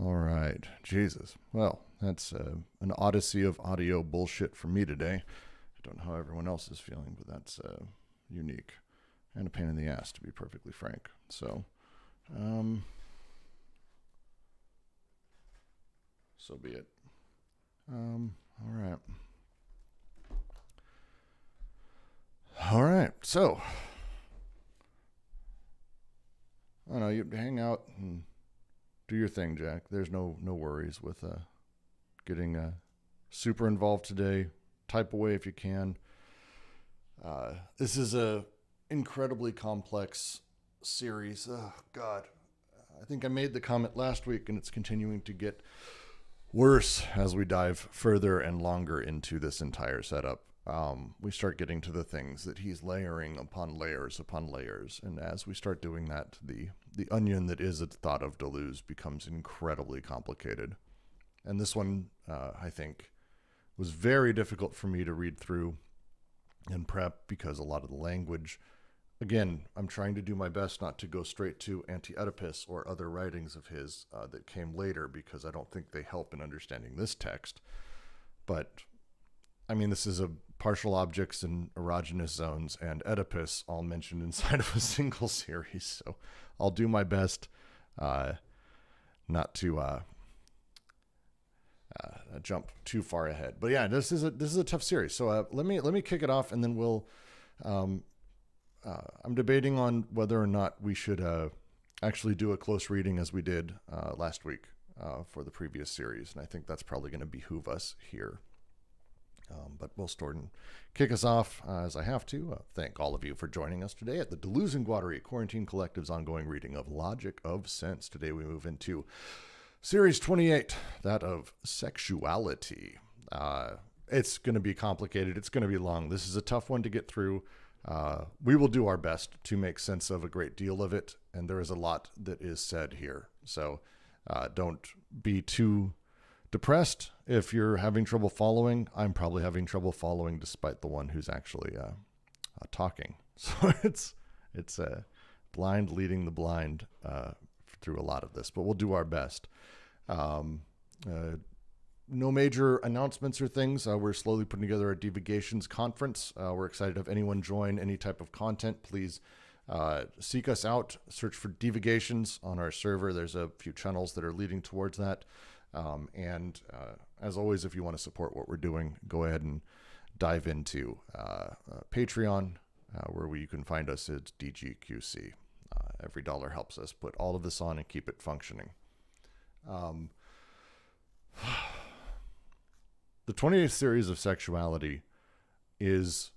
All right. Jesus. Well, that's an odyssey of audio bullshit for me today. I don't know how everyone else is feeling, but that's unique and a pain in the ass, to be perfectly frank. So, so be it. All right. All right. So, I don't know. You hang out and do your thing, Jack. There's no worries with getting super involved today. Type away if you can. This is a incredibly complex series. Oh God, I think I made the comment last week, and it's continuing to get worse as we dive further and longer into this entire setup. We start getting to the things that he's layering upon layers, and as we start doing that, the onion that is a thought of Deleuze becomes incredibly complicated. And this one, I think, was very difficult for me to read through and prep because a lot of the language, again, I'm trying to do my best not to go straight to Anti-Oedipus or other writings of his that came later, because I don't think they help in understanding this text. But I mean, this is a partial objects and erogenous zones and Oedipus all mentioned inside of a single series. So I'll do my best not to jump too far ahead. But yeah, this is a tough series. So let me kick it off, and then we'll. I'm debating on whether or not we should actually do a close reading as we did last week for the previous series, and I think that's probably going to behoove us here. But we'll start and kick us off as I have to. Thank all of you for joining us today at the Deleuze and Guattari Quarantine Collective's ongoing reading of Logic of Sense. Today we move into Series 28, that of Sexuality. It's going to be complicated. It's going to be long. This is a tough one to get through. We will do our best to make sense of a great deal of it, and there is a lot that is said here. So don't be too depressed if you're having trouble following. I'm probably having trouble following despite the one who's actually talking. So it's blind leading the blind through a lot of this, but we'll do our best. No major announcements or things. We're slowly putting together a Divagations conference. We're excited to have anyone join any type of content. Please seek us out. Search for Divagations on our server. There's a few channels that are leading towards that. And as always, if you want to support what we're doing, go ahead and dive into Patreon, where you can find us at DGQC. Every dollar helps us put all of this on and keep it functioning. The 28th series of Sexuality is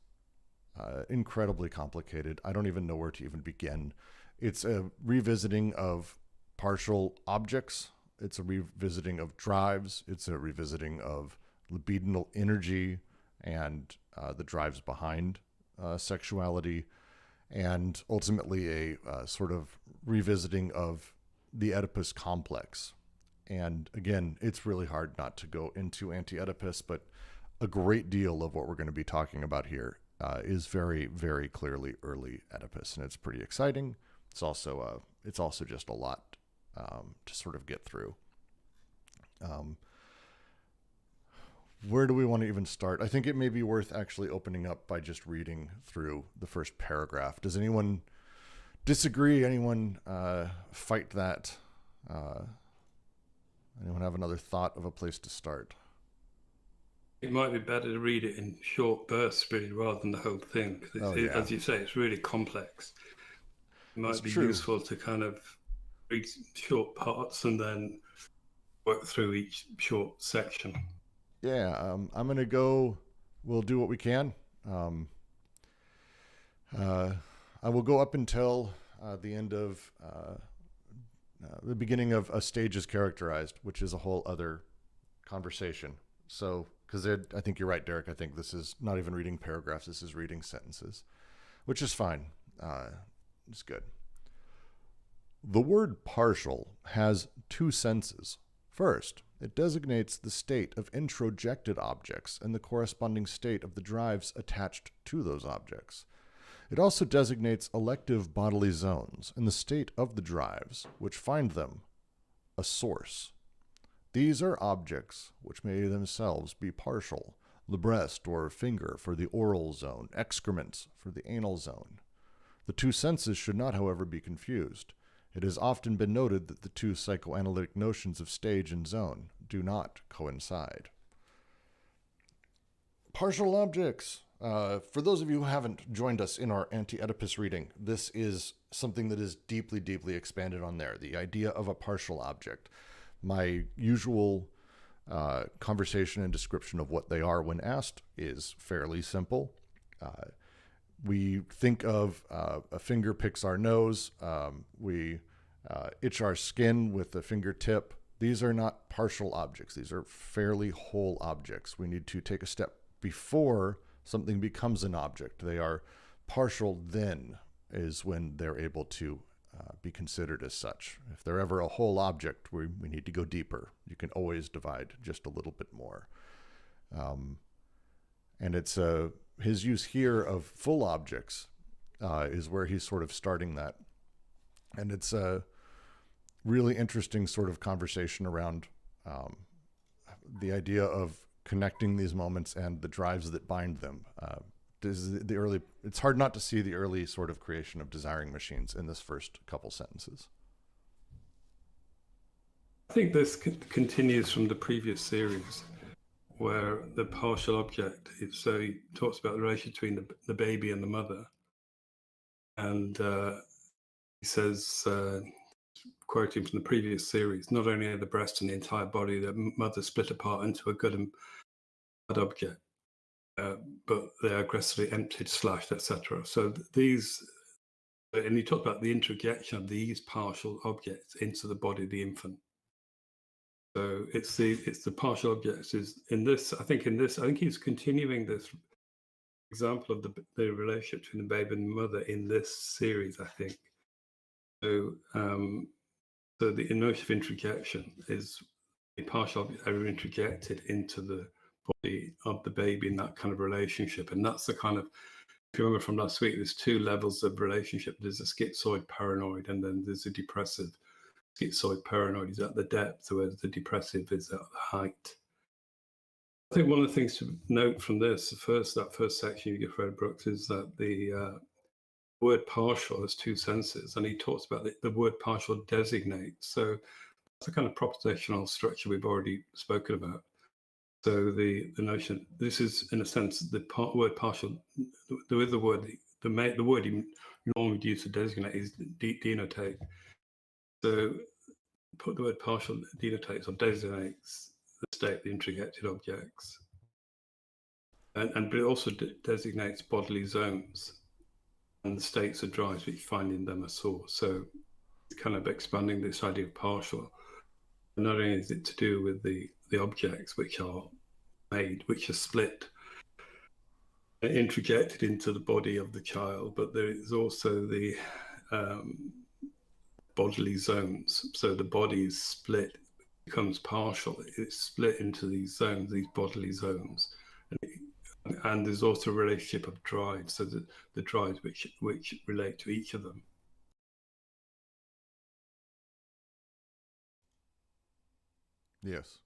incredibly complicated. I don't even know where to even begin. It's a revisiting of partial objects. It's a revisiting of drives. It's a revisiting of libidinal energy and the drives behind sexuality, and ultimately a sort of revisiting of the Oedipus complex. And again, it's really hard not to go into Anti-Oedipus, but a great deal of what we're going to be talking about here is very, very clearly early Oedipus, and it's pretty exciting. It's also just a lot to sort of get through. Where do we want to even start? I think it may be worth actually opening up by just reading through the first paragraph. Does anyone disagree? Anyone fight that? Anyone have another thought of a place to start? It might be better to read it in short bursts, really, rather than the whole thing. Because as you say, it's really complex. It might be useful to kind of read short parts and then work through each short section. Yeah, I'm going to go. We'll do what we can. I will go up until the end of the beginning of a stage is characterized, which is a whole other conversation. So, because I think you're right, Derek. I think this is not even reading paragraphs. This is reading sentences, which is fine. It's good. The word partial has two senses. First, it designates the state of introjected objects and the corresponding state of the drives attached to those objects. It also designates elective bodily zones and the state of the drives, which find them a source These are objects which may themselves be partial, the breast or finger for the oral zone, excrements for the anal zone. The two senses should not, however, be confused. It has often been noted that the two psychoanalytic notions of stage and zone do not coincide. Partial objects. For those of you who haven't joined us in our anti-Oedipus reading, this is something that is deeply, deeply expanded on there. The idea of a partial object. My usual conversation and description of what they are when asked is fairly simple. We think of a finger picks our nose. We itch our skin with the fingertip. These are not partial objects. These are fairly whole objects. We need to take a step before something becomes an object. They are partial then is when they're able to be considered as such. If they're ever a whole object, we need to go deeper. You can always divide just a little bit more. And it's his use here of full objects is where he's sort of starting that. And it's a really interesting sort of conversation around the idea of connecting these moments and the drives that bind them. It's hard not to see the early sort of creation of desiring machines in this first couple sentences. I think this continues from the previous series, where the partial object, so he talks about the relation between the baby and the mother. And he says, quoting from the previous series, not only are the breast and the entire body, the mother split apart into a good and bad object, but they are aggressively emptied, slashed, etc. So these, and he talked about the interjection of these partial objects into the body of the infant. So it's the partial objects is in this. I think he's continuing this example of the relationship between the baby and the mother in this series. I think so. So the notion of interjection is the partial objects are interjected into the body of the baby in that kind of relationship, and that's the kind of. If you remember from last week, there's two levels of relationship. There's a schizoid paranoid, and then there's a depressive. Schizoid paranoid is at the depth, whereas the depressive is at the height. I think one of the things to note from this, that first section you give Fred Brooks, is that the word partial has two senses, and he talks about the word partial designates. So that's a kind of propositional structure we've already spoken about. So the notion, this is in a sense the word partial. There is the word you normally use to designate is denotate. So put the word partial denotates or designates the state of the interjected objects, but it also designates bodily zones and the states of drives which find in them a source. So it's kind of expanding this idea of partial. And not only is it to do with the objects which are made, which are split and interjected into the body of the child, but there is also the bodily zones. So the body is split, becomes partial. It's split into these zones, these bodily zones. And there's also a relationship of drives, so the drives which relate to each of them. Yes.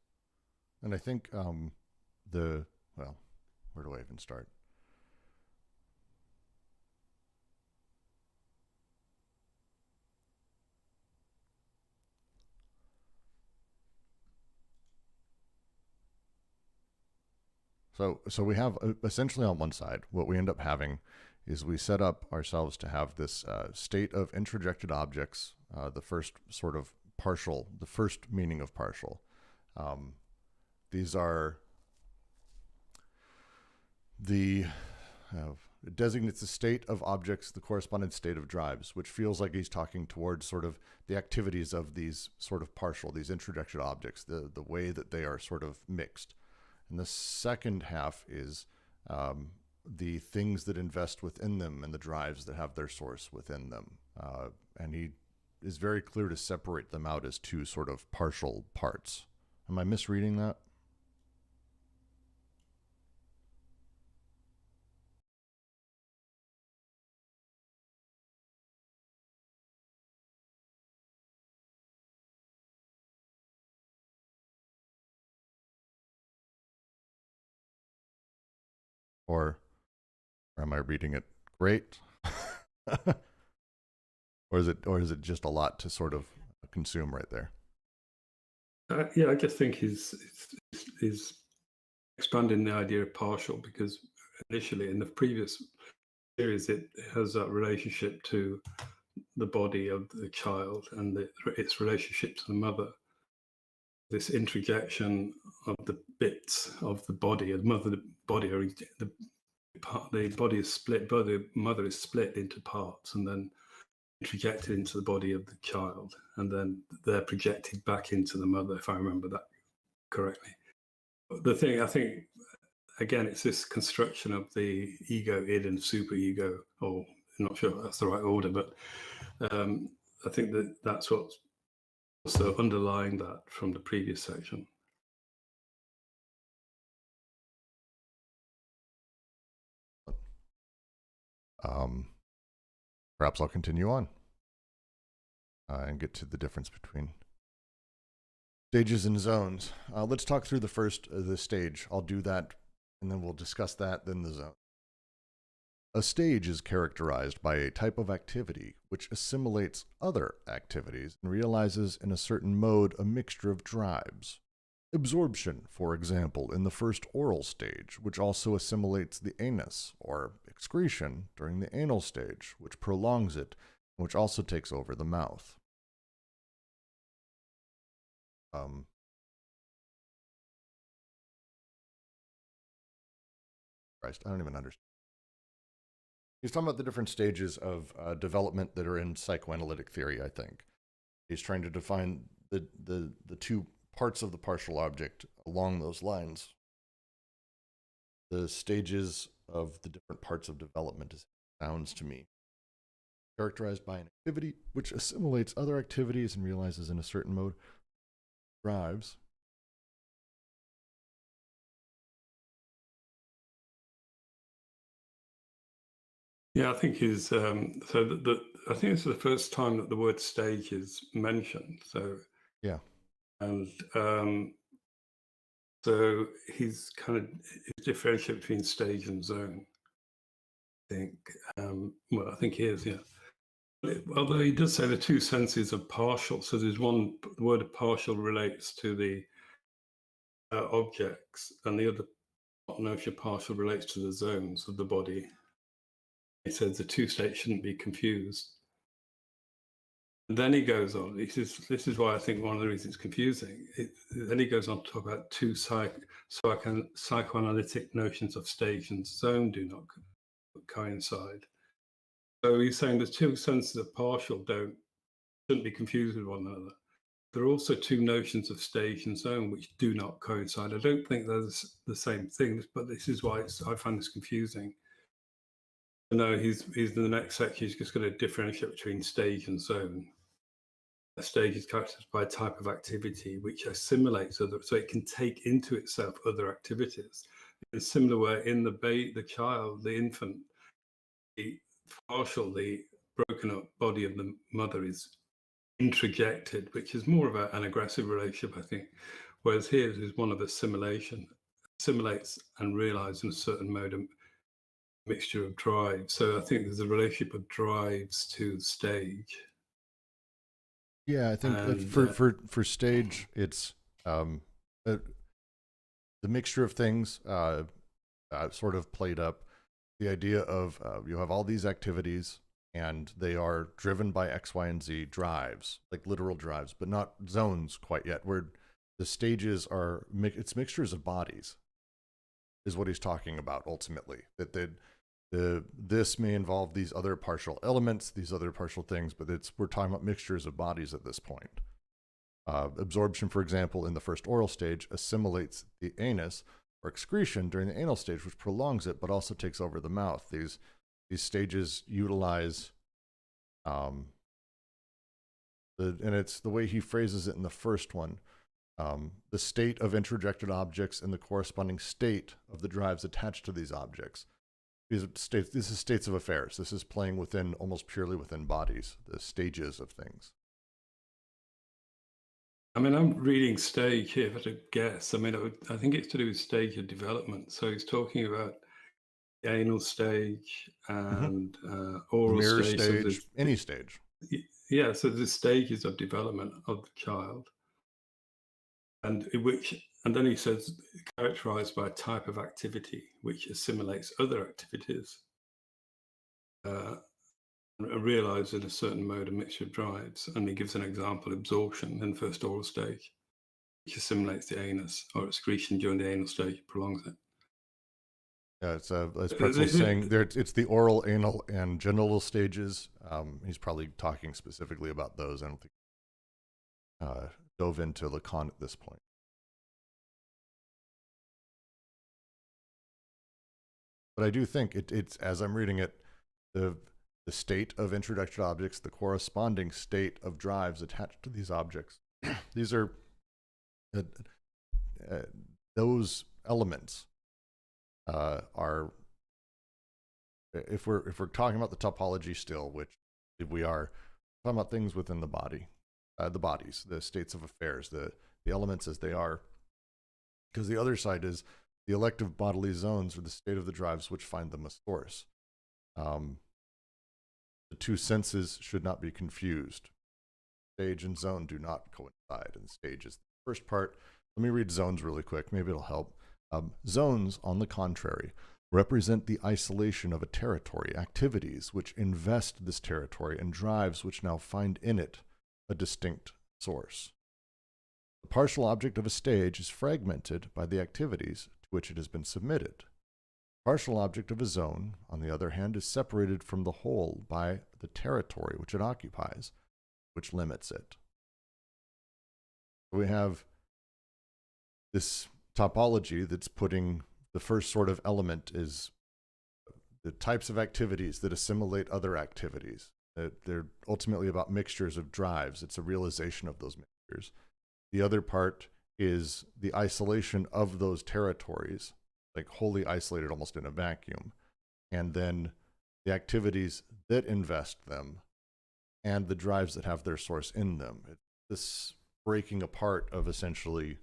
And I think where do I even start? So we have essentially on one side, what we end up having is we set up ourselves to have this state of introjected objects, the first sort of partial, the first meaning of partial. These are it designates the state of objects, the corresponding state of drives, which feels like he's talking towards sort of the activities of these sort of partial, these introjected objects, the way that they are sort of mixed. And the second half is the things that invest within them and the drives that have their source within them. And he is very clear to separate them out as two sort of partial parts. Am I misreading that? Or am I reading it great? Or is it just a lot to sort of consume right there? Yeah, I just think he's expanding the idea of partial, because initially in the previous series it has that relationship to the body of the child and its relationship to the mother. This introjection of the bits of the body of the mother, the body, or the body is split, but the mother is split into parts and then projected into the body of the child, and then they're projected back into the mother, if I remember that correctly. The thing, I think, again, it's this construction of the ego, id, and superego, or I'm not sure that's the right order, but I think that's what's also underlying that from the previous section. Perhaps I'll continue on and get to the difference between stages and zones. Let's talk through the stage. I'll do that, and then we'll discuss that, then the zone. A stage is characterized by a type of activity which assimilates other activities and realizes in a certain mode a mixture of drives. Absorption, for example, in the first oral stage, which also assimilates the anus, or excretion during the anal stage, which prolongs it, and which also takes over the mouth. Christ, I don't even understand. He's talking about the different stages of development that are in psychoanalytic theory, I think. He's trying to define the two parts of the partial object along those lines. The stages of the different parts of development, as it sounds to me. Characterized by an activity which assimilates other activities and realizes in a certain mode drives. Yeah, I think he's so I think it's the first time that the word stage is mentioned. So yeah, and so he's kind of differentiate between stage and zone. I think well, I think he is, yeah. Although he does say the two senses are partial, so there's one. The word of partial relates to the objects, and the other notion partial relates to the zones of the body. He says the two states shouldn't be confused. And then he goes on. This is why I think one of the reasons it's confusing. Then he goes on to talk about two psychoanalytic notions of stage and zone do not coincide. So he's saying the two senses of partial shouldn't be confused with one another. There are also two notions of stage and zone which do not coincide. I don't think they're the same thing, but this is why I find this confusing. No, he's in the next section. He's just going to differentiate between stage and zone. A stage is characterized by a type of activity which assimilates other, so it can take into itself other activities. In a similar way, in the child, the infant, the broken up body of the mother is introjected, which is more of an aggressive relationship, I think. Whereas here is one of assimilation, assimilates and realizes in a certain mode a mixture of drives. So I think there's a relationship of drives to stage. Yeah, I think for stage, it's the mixture of things sort of played up. The idea of you have all these activities and they are driven by X, Y, and Z drives, like literal drives, but not zones quite yet, where the stages are, it's mixtures of bodies, is what he's talking about ultimately. That this may involve these other partial elements, these other partial things, but we're talking about mixtures of bodies at this point. Absorption, for example, in the first oral stage assimilates the anus or excretion during the anal stage, which prolongs it, but also takes over the mouth. These stages utilize, and it's the way he phrases it in the first one, the state of introjected objects and the corresponding state of the drives attached to these objects. This is states of affairs. This is playing almost purely within bodies, the stages of things. I mean, I'm reading stage here, if I had to guess. I mean, I think it's to do with stage of development. So he's talking about the anal stage and The oral mirror stage. stage, any stage. Yeah, so the stages of development of the child, and then he says characterized by a type of activity which assimilates other activities, and realized in a certain mode a mixture of drives. And he gives an example: absorption in the first oral stage, which assimilates the anus, or excretion during the anal stage prolongs it. Yeah, it's Pretzel saying there. It's the oral, anal, and genital stages. He's probably talking specifically about those. I don't think dove into Lacan at this point. But I do think it's as I'm reading it, the state of introduced objects, the corresponding state of drives attached to these objects. These are those elements are, if we're talking about the topology still, which we are talking about things within the body, the bodies, the states of affairs, the elements as they are, because the other side is the elective bodily zones or the state of the drives which find them a source. The two senses should not be confused. Stage and zone do not coincide, and stage is the first part. Let me read zones really quick. Maybe it'll help. Zones, on the contrary, represent the isolation of a territory, activities which invest this territory, and drives which now find in it a distinct source. The partial object of a stage is fragmented by the activities to which it has been submitted. The partial object of a zone, on the other hand, is separated from the whole by the territory which it occupies, which limits it. We have this topology that's putting the first sort of element is the types of activities that assimilate other activities. They're ultimately about mixtures of drives. It's a realization of those mixtures. The other part is the isolation of those territories, like wholly isolated almost in a vacuum. And then the activities that invest them and the drives that have their source in them. This breaking apart of essentially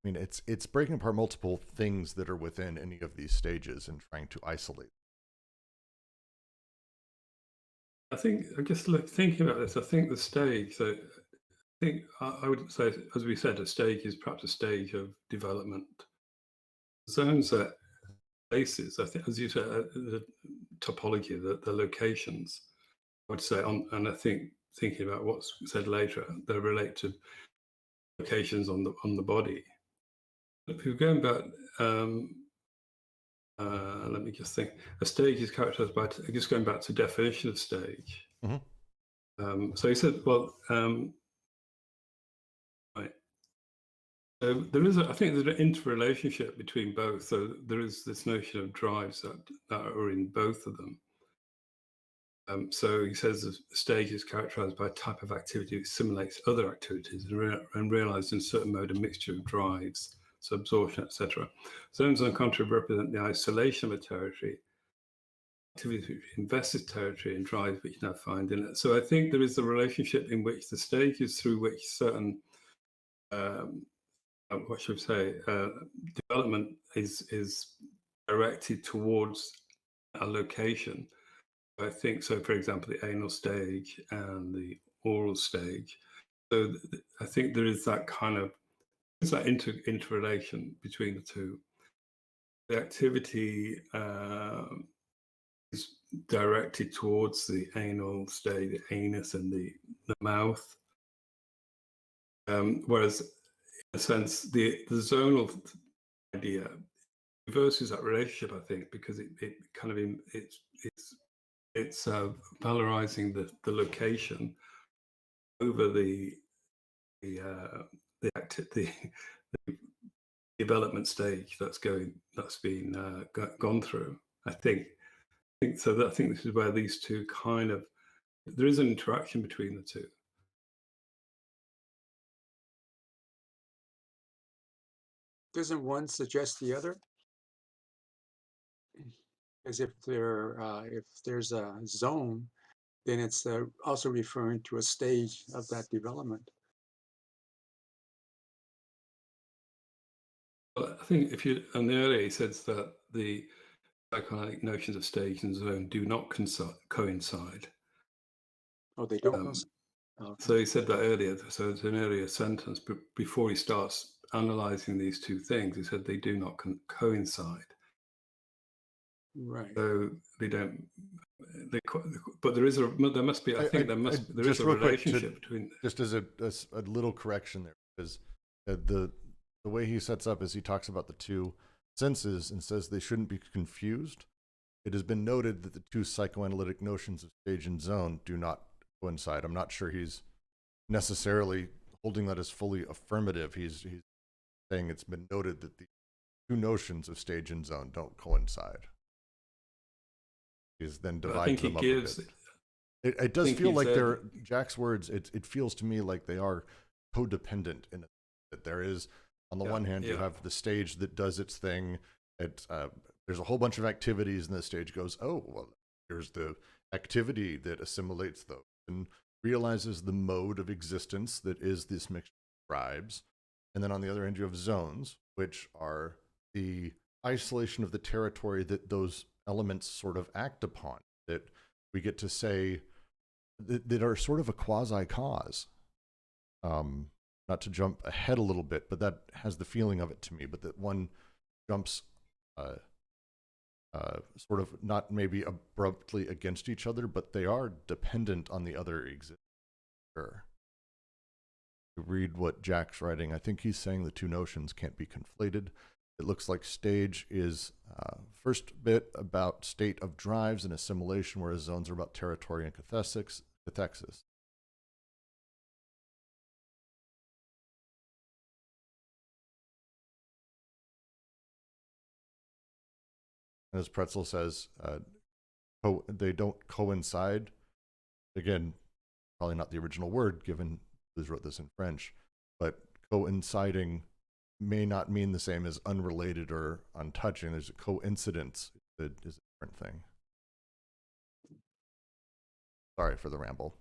it's breaking apart multiple things that are within any of these stages and trying to isolate. I think, I guess, thinking about this, I think the stage, so I think I would say, as we said, a stage is perhaps a stage of development. Zones are places, I think, as you said, the topology, the locations, I would say, and I think thinking about what's said later, they relate to locations on the body. If you're going back, let me just think. A stage is characterized by, just going back to definition of stage. Mm-hmm. So he said, well, right. So there is, I think there's an interrelationship between both. So there is this notion of drives that are in both of them. So he says the stage is characterized by a type of activity that simulates other activities and realized in a certain mode a mixture of drives, so absorption, etc. Zones, on the contrary, represent the isolation of a territory, activities which invest this territory, and drives which now find in it. So I think there is a relationship in which the stages through which certain, what should I say, development is directed towards a location. I think so. For example, the anal stage and the oral stage. So I think there is that kind of interrelation between the two. The activity is directed towards the anal stage, the anus, and the mouth. Whereas, in a sense, the zonal idea reverses that relationship, I think, because it kind of it's valorizing the location over the development stage that's been gone through. I think so. I think this is where these two there is an interaction between the two. Doesn't one suggest the other? As if there's a zone, then it's also referring to a stage of that development. Well, I think if you, and earlier he says that the psychoanalytic notions of stage and zone do not coincide. Oh, they don't coincide. Okay. So he said that earlier. So it's an earlier sentence, but before he starts analyzing these two things, he said they do not coincide. Right. So they don't. But there must be. I think there is a relationship between. Just as a little correction there, because the way he sets up is he talks about the two senses and says they shouldn't be confused. It has been noted that the two psychoanalytic notions of stage and zone do not coincide. I'm not sure he's necessarily holding that as fully affirmative. He's saying it's been noted that the two notions of stage and zone don't coincide. He's then divides them up a bit. It does feel like they're, Jack's words, it feels to me like they are codependent in that there is, on the one hand, you have the stage that does its thing. There's a whole bunch of activities, and the stage goes, oh, well, here's the activity that assimilates those and realizes the mode of existence that is this mixture of tribes. And then on the other hand, you have zones, which are the isolation of the territory that those elements sort of act upon, that we get to say that are sort of a quasi-cause. Not to jump ahead a little bit, but that has the feeling of it to me, but that one jumps sort of not maybe abruptly against each other, but they are dependent on the other existence. Sure. To read what Jack's writing, I think he's saying the two notions can't be conflated. It looks like stage is first bit about state of drives and assimilation, whereas zones are about territory and cathexis. And as Pretzel says, they don't coincide. Again, probably not the original word, given Deleuze wrote this in French, but coinciding may not mean the same as unrelated or untouching. There's a coincidence that is a different thing. Sorry for the ramble.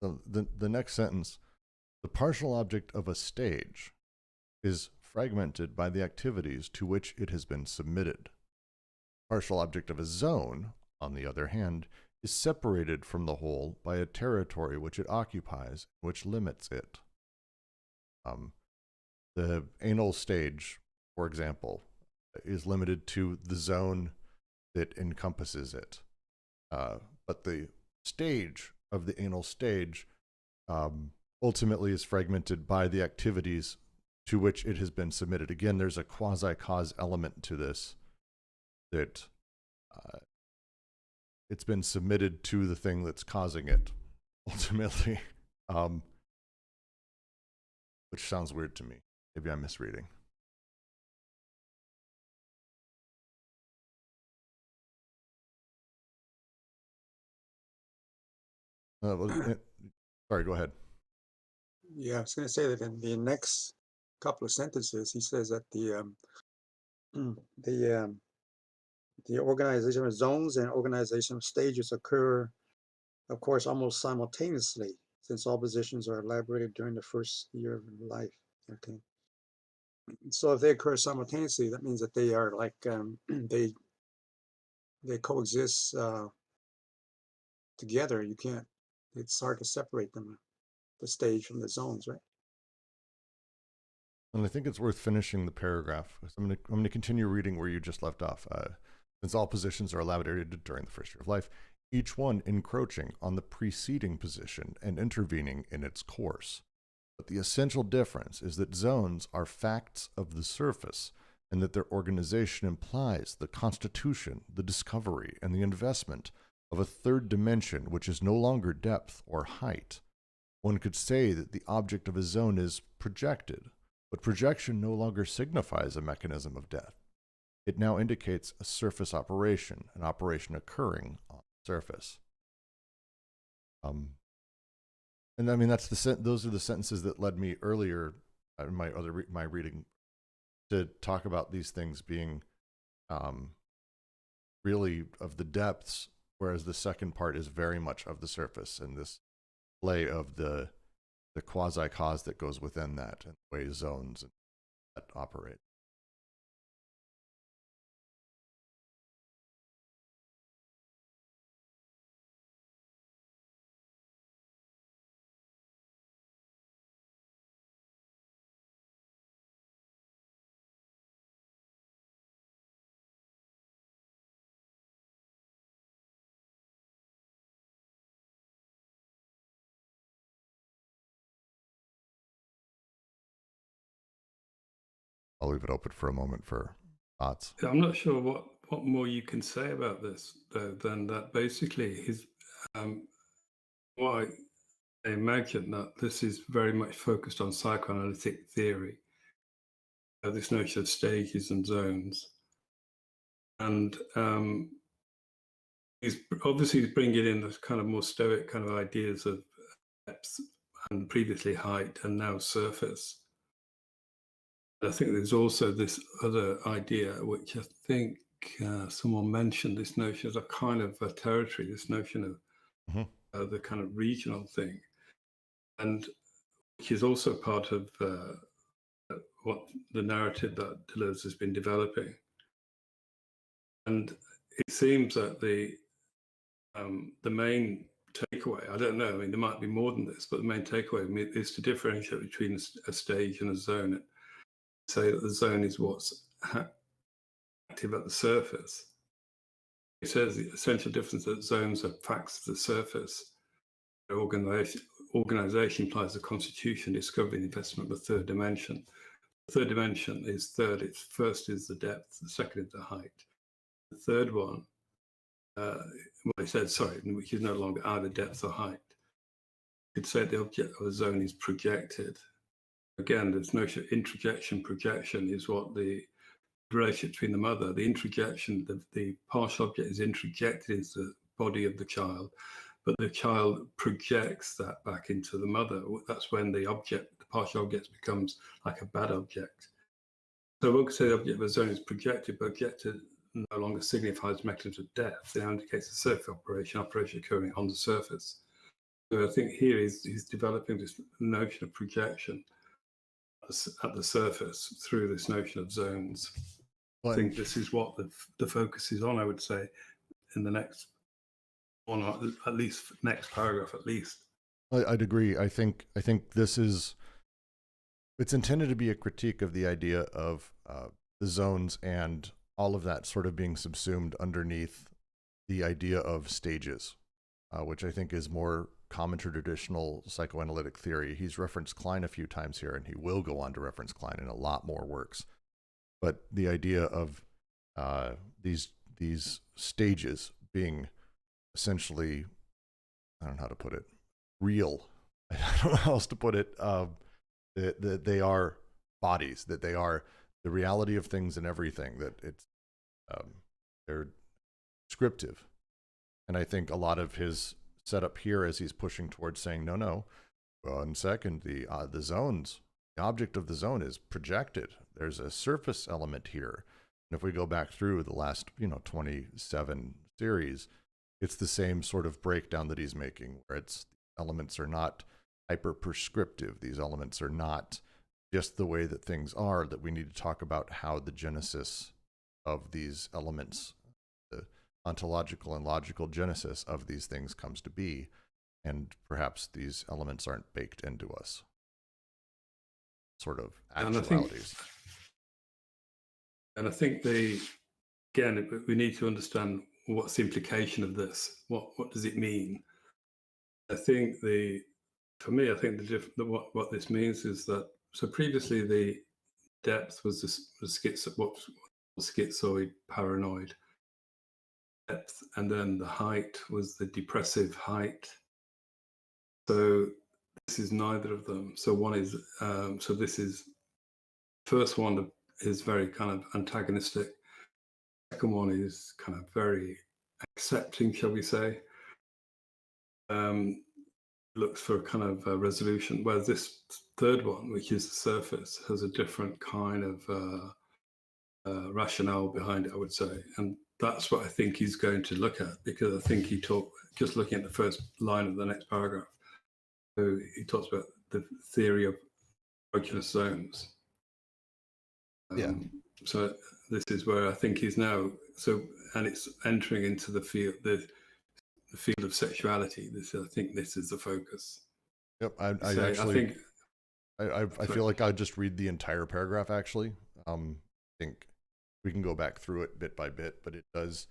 So the next sentence, the partial object of a stage is fragmented by the activities to which it has been submitted. Partial object of a zone, on the other hand, is separated from the whole by a territory which it occupies, which limits it. The anal stage, for example, is limited to the zone that encompasses it. But the stage of the anal stage ultimately is fragmented by the activities to which it has been submitted. Again, there's a quasi-cause element to this, that it's been submitted to the thing that's causing it, ultimately, which sounds weird to me. Maybe I'm misreading. Sorry, go ahead. Yeah, I was going to say that in the next couple of sentences, he says that the organization of zones and organization of stages occur, of course, almost simultaneously, since all positions are elaborated during the first year of life. Okay. So if they occur simultaneously, that means that they are like they coexist together. You can't. It's hard to separate them, the stage from the zones, right? And I think it's worth finishing the paragraph. I'm going to continue reading where you just left off. Since all positions are elaborated during the first year of life, each one encroaching on the preceding position and intervening in its course. But the essential difference is that zones are facts of the surface, and that their organization implies the constitution, the discovery, and the investment of a third dimension which is no longer depth or height. One could say that the object of a zone is projected, but projection no longer signifies a mechanism of death. It now indicates a surface operation, an operation occurring on the surface. And I mean, that's those are the sentences that led me earlier in my reading to talk about these things being really of the depths, whereas the second part is very much of the surface, and this play of the quasi-cause that goes within that, and the way zones that operate. I'll leave it open for a moment for thoughts. I'm not sure what more you can say about this, though, than that basically his, what I imagine that this is very much focused on psychoanalytic theory, this notion of stages and zones. And he's bringing in this kind of more stoic kind of ideas of depth and previously height and now surface. I think there's also this other idea, which I think someone mentioned, this notion of a kind of a territory, this notion of the kind of regional thing, and which is also part of what the narrative that Deleuze has been developing. And it seems that the main takeaway, I don't know, I mean, there might be more than this, but the main takeaway is to differentiate between a stage and a zone. Say that the zone is what's active at the surface. It says the essential difference that zones are facts of the surface. Organization implies the constitution, discovery, and investment of the third dimension. The third dimension is third. It's first is the depth, the second is the height. The third one, he said, sorry, which is no longer either depth or height. You could say the object of a zone is projected. Again, this notion of introjection, projection is what the relationship between the mother, the introjection, the partial object is introjected into the body of the child, but the child projects that back into the mother. That's when the partial object becomes like a bad object. So one could say the object of a zone is projected, but projected no longer signifies mechanism of depth. It indicates a surface operation occurring on the surface. So I think here he's developing this notion of projection at the surface through this notion of zones. I think this is what the focus is on, I would say, in the next one, or at least next paragraph, at least. I'd agree. I think it's intended to be a critique of the idea of the zones and all of that sort of being subsumed underneath the idea of stages, which I think is more common to traditional psychoanalytic theory. He's referenced Klein a few times here, and he will go on to reference Klein in a lot more works. But the idea of these stages being essentially, I don't know how to put it, real. I don't know how else to put it. That they are bodies, that they are the reality of things and everything, that they're descriptive. And I think a lot of his setup here as he's pushing towards saying, no, 1 second, the zones, the object of the zone is projected. There's a surface element here. And if we go back through the last, 27 series, it's the same sort of breakdown that he's making, where elements are not hyper prescriptive. These elements are not just the way that things are, that we need to talk about how the genesis of these elements, the ontological and logical genesis of these things comes to be, and perhaps these elements aren't baked into us. Sort of actualities. And I think again, we need to understand what's the implication of this. What does it mean? I think for me, I think what this means is that, so previously the depth was the schizoid, paranoid depth, and then the height was the depressive height. So this is neither of them. So one is, first one is very kind of antagonistic. Second one is kind of very accepting, shall we say. looks for a kind of resolution, whereas this third one, which is the surface, has a different kind of rationale behind it, I would say. And that's what I think he's going to look at, because I think just looking at the first line of the next paragraph, so he talks about the theory of erogenous zones. So this is where I think he's now, and it's entering into the field, the field of sexuality. I think this is the focus. Yep, I feel like I'd just read the entire paragraph, actually. I think we can go back through it bit by bit, but it does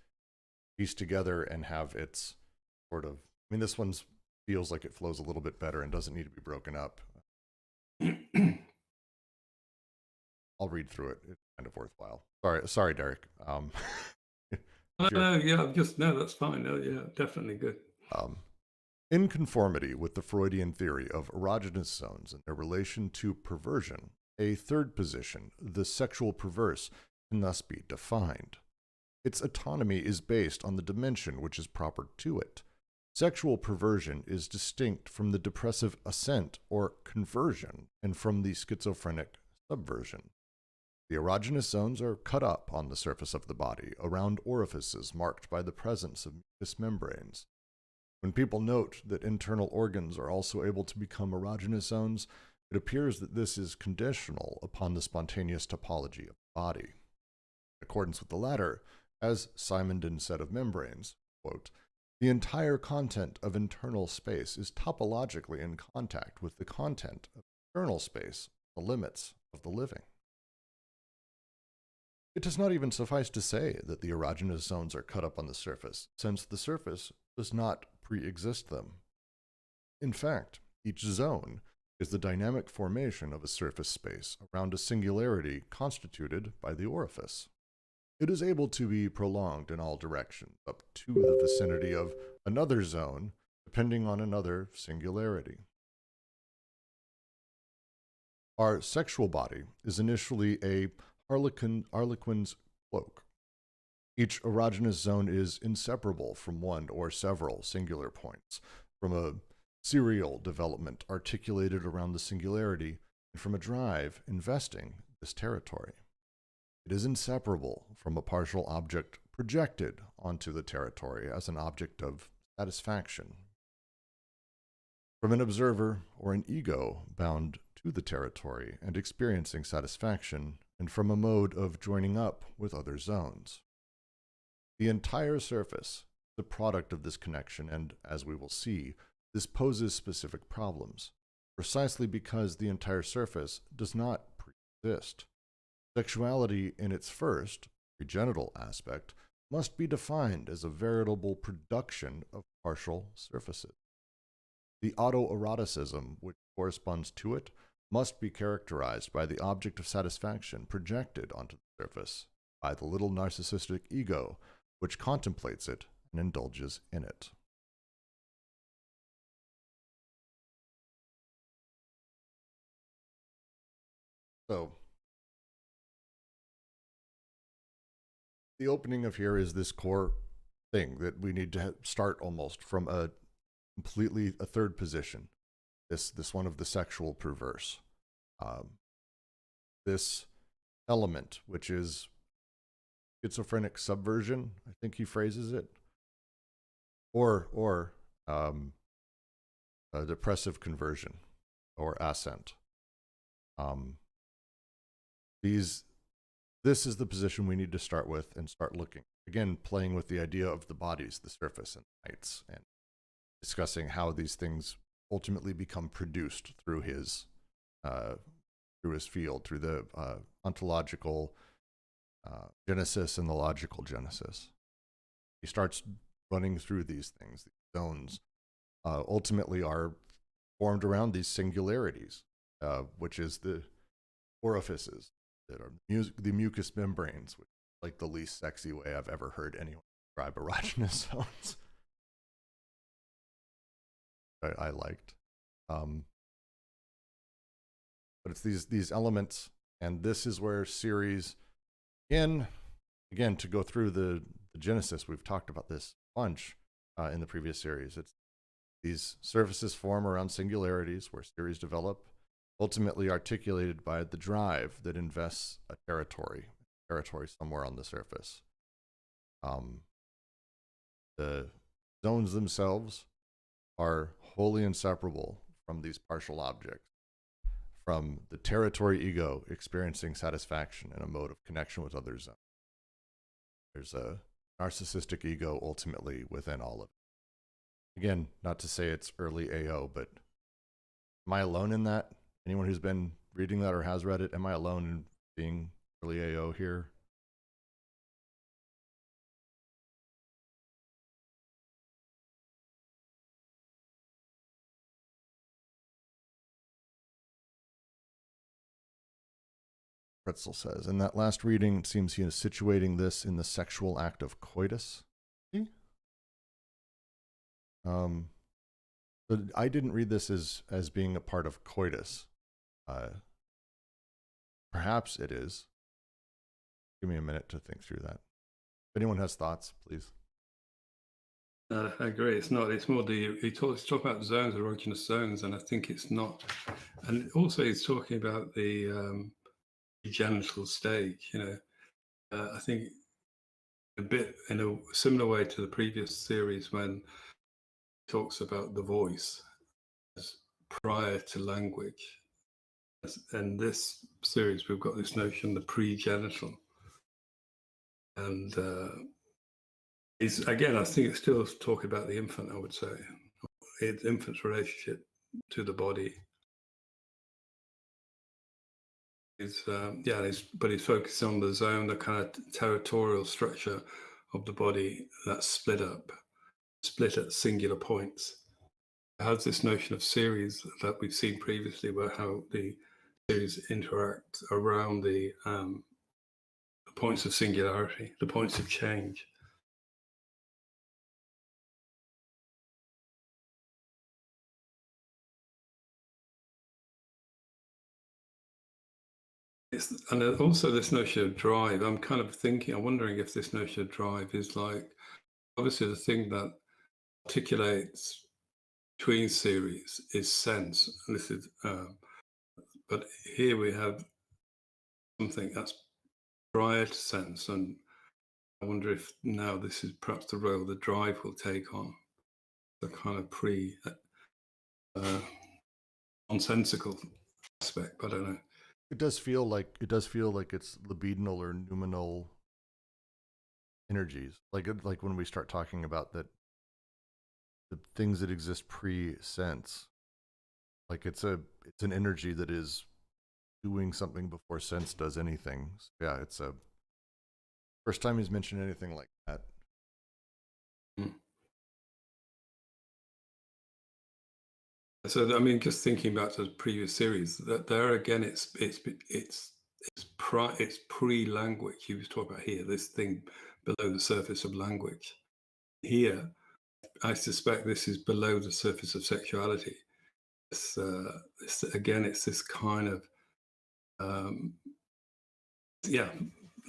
piece together and have its sort of, I mean, this one feels like it flows a little bit better and doesn't need to be broken up. I'll read through it. It's kind of worthwhile. Sorry, Derek. No, that's fine. No, yeah, definitely good. In conformity with the Freudian theory of erogenous zones and their relation to perversion, a third position, the sexual perverse, can thus be defined. Its autonomy is based on the dimension which is proper to it. Sexual perversion is distinct from the depressive ascent or conversion and from the schizophrenic subversion. The erogenous zones are cut up on the surface of the body around orifices marked by the presence of mucous membranes. When people note that internal organs are also able to become erogenous zones, it appears that this is conditional upon the spontaneous topology of the body. In accordance with the latter, as Simondon said of membranes, quote, the entire content of internal space is topologically in contact with the content of external space, the limits of the living. It does not even suffice to say that the erogenous zones are cut up on the surface, since the surface does not pre-exist them. In fact, each zone is the dynamic formation of a surface space around a singularity constituted by the orifice. It is able to be prolonged in all directions up to the vicinity of another zone, depending on another singularity. Our sexual body is initially a harlequin's cloak. Each erogenous zone is inseparable from one or several singular points, from a serial development articulated around the singularity, and from a drive investing this territory. It is inseparable from a partial object projected onto the territory as an object of satisfaction, from an observer or an ego bound to the territory and experiencing satisfaction, and from a mode of joining up with other zones. The entire surface is the product of this connection, and, as we will see, this poses specific problems, precisely because the entire surface does not pre-exist. Sexuality in its first, pregenital aspect, must be defined as a veritable production of partial surfaces. The autoeroticism which corresponds to it must be characterized by the object of satisfaction projected onto the surface by the little narcissistic ego which contemplates it and indulges in it. So, the opening of here is this core thing that we need to start almost from a third position. This one of the sexual perverse. This element, which is schizophrenic subversion, I think he phrases it, or a depressive conversion or ascent. This is the position we need to start with and start looking. Again, playing with the idea of the bodies, the surface, and heights, and discussing how these things ultimately become produced through his field, through the ontological genesis and the logical genesis. He starts running through these things. These zones ultimately are formed around these singularities, which is the orifices that are the mucous membranes, which is like the least sexy way I've ever heard anyone describe erogenous zones. I liked. But it's these elements, and this is where series, again, to go through the genesis, we've talked about this a bunch in the previous series. It's These surfaces form around singularities where series develop, ultimately articulated by the drive that invests a territory somewhere on the surface. The zones themselves are wholly inseparable from these partial objects, from the territory ego experiencing satisfaction in a mode of connection with other zones. There's a narcissistic ego ultimately within all of it. Again, not to say it's early AO, but am I alone in that? Anyone who's been reading that or has read it, am I alone in being early AO here? Pretzel says, in that last reading, it seems he is situating this in the sexual act of coitus. But I didn't read this as being a part of coitus. Perhaps it is. Give me a minute to think through that. If anyone has thoughts, please. I agree. It's not. It's more he talks about zones, erogenous zones, and I think it's not. And also, he's talking about the genital stage. I think a bit in a similar way to the previous series when he talks about the voice as prior to language. In this series, we've got this notion, the pre-genital, and again, I think it's still talking about the infant. I would say the infant's relationship to the body. But he's focused on the zone, the kind of territorial structure of the body that's split at singular points. It has this notion of series that we've seen previously, where how the series interact around the points of singularity, the points of change. And also this notion of drive, I'm wondering if this notion of drive is like, obviously the thing that articulates between series is sense. And this is, but here we have something that's prior to sense, and I wonder if now this is perhaps the role the drive will take on, the kind of nonsensical aspect. But I don't know. It does feel like it's libidinal or noumenal energies, like when we start talking about that, the things that exist pre-sense, like it's an energy that is doing something before sense does anything. So yeah, it's a first time he's mentioned anything like that. So I mean, just thinking back to the previous series, that there again, it's pre-language. He was talking about here, this thing below the surface of language. Here, I suspect this is below the surface of sexuality. It's this kind of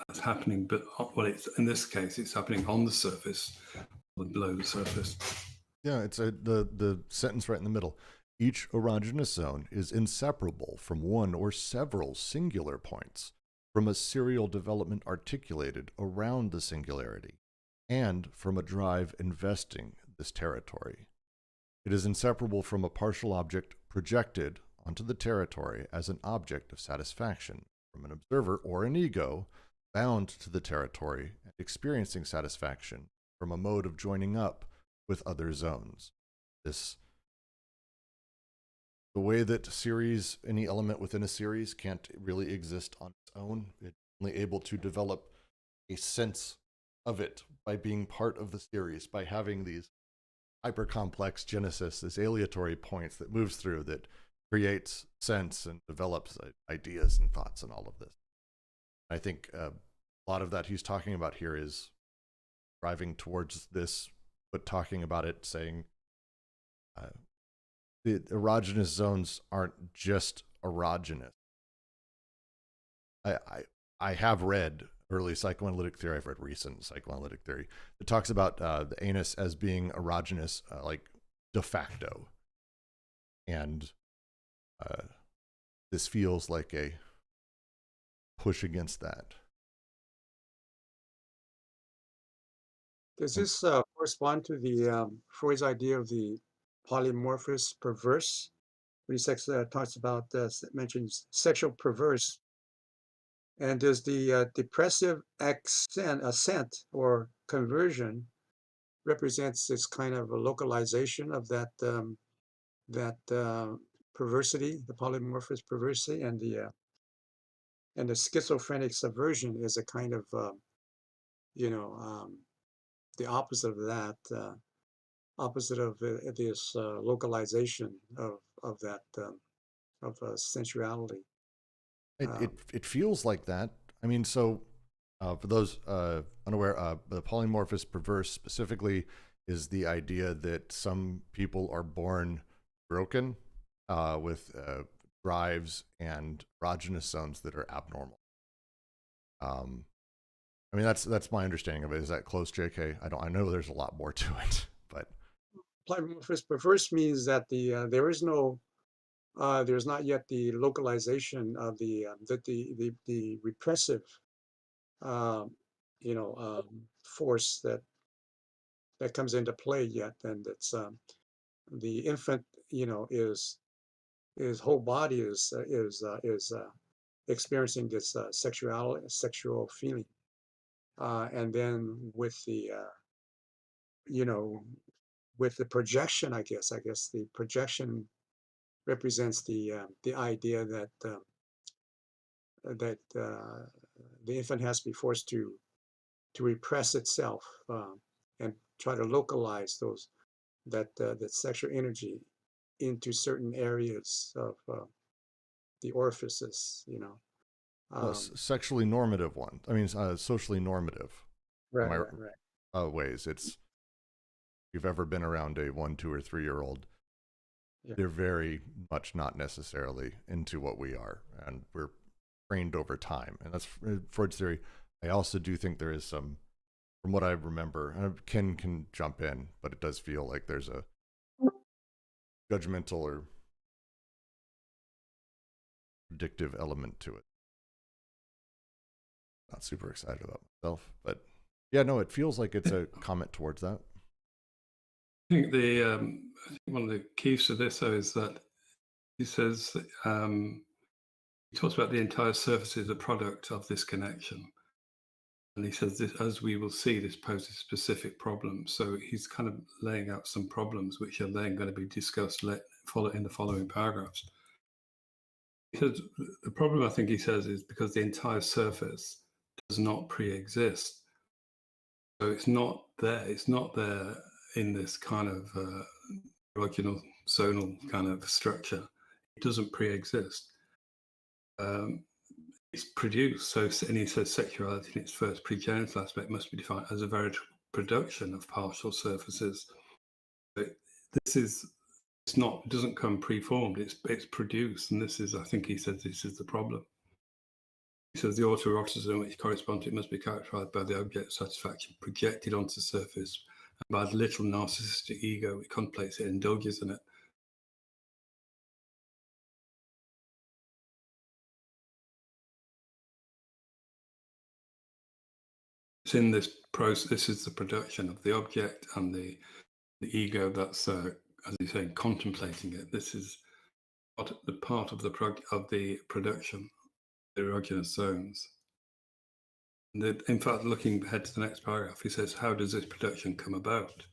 that's happening, but it's in this case, it's happening on the surface, below the surface. Yeah, it's the sentence right in the middle. Each erogenous zone is inseparable from one or several singular points, from a serial development articulated around the singularity, and from a drive investing this territory. It is inseparable from a partial object projected onto the territory as an object of satisfaction, from an observer or an ego bound to the territory and experiencing satisfaction from a mode of joining up with other zones. The way that any element within a series can't really exist on its own. It's only able to develop a sense of it by being part of the series, by having these hyper-complex genesis, this aleatory points that moves through, that creates sense and develops ideas and thoughts and all of this. I think a lot of that he's talking about here is driving towards this, but talking about it, saying the erogenous zones aren't just erogenous. I have read early psychoanalytic theory. I've read recent psychoanalytic theory that talks about the anus as being erogenous, like de facto. And this feels like a push against that. Does this correspond to the Freud's idea of the polymorphous perverse? When he talks about, mentions sexual perverse, and does the depressive ascent or conversion represents this kind of a localization of that perversity, the polymorphous perversity, and the schizophrenic subversion is a kind of the opposite of that, opposite of this localization of that sensuality. It feels like that. I mean, so for those unaware, the polymorphous perverse specifically is the idea that some people are born broken with drives and erogenous zones that are abnormal. I mean, that's my understanding of it. Is that close, JK? I know there's a lot more to it, but polymorphous perverse means that there's not yet the localization of the repressive force that comes into play yet, and it's the infant his whole body is experiencing this sexual feeling, and then with the with the projection, I guess the projection represents the idea that the infant has to be forced to repress itself and try to localize that sexual energy into certain areas of the orifices, sexually normative one. I mean, socially normative. Right. Ways. It's, if you've ever been around a 1, 2, or 3-year-old, yeah. They're very much not necessarily into what we are, and we're trained over time. And that's Freud's theory. I also do think there is some, from what I remember, and Ken can jump in, but it does feel like there's a judgmental or predictive element to it. Not super excited about myself, but yeah, no, it feels like it's a comment towards that. I think one of the keys to this, though, is that he says he talks about the entire surface is a product of this connection, and he says this, as we will see, this poses specific problems. So he's kind of laying out some problems which are then going to be discussed in the following paragraphs. He says the problem, I think he says, is because the entire surface does not pre-exist. So it's not there. It's not there in this kind of erogenous zonal kind of structure. It doesn't pre-exist. It's produced. So, and he says sexuality in its first pregenital aspect must be defined as a veritable production of partial surfaces. But it doesn't come preformed. It's produced, and this is, I think he says, this is the problem. He says the autoeroticism which corresponds to it must be characterized by the object satisfaction projected onto the surface and by the little narcissistic ego which contemplates it and indulges in it. It's in this process, this is the production of the object and the ego that's, as he's saying, contemplating it. This is the part of the production, the erogenous zones. In fact, looking ahead to the next paragraph, he says, how does this production come about?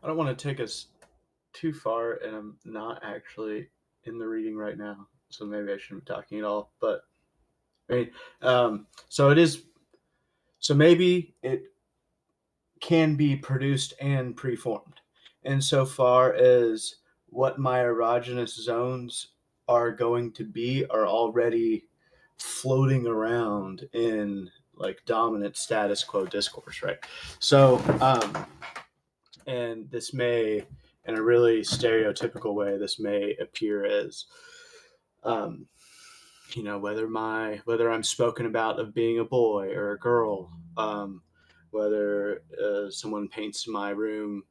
I don't want to take us too far, and I'm not actually in the reading right now, so maybe I shouldn't be talking at all. But so it is. So maybe it can be produced and preformed, insofar as what my erogenous zones are going to be are already floating around in like dominant status quo discourse, right? So and in a really stereotypical way, this may appear as, whether I'm spoken about of being a boy or a girl, whether someone paints my room,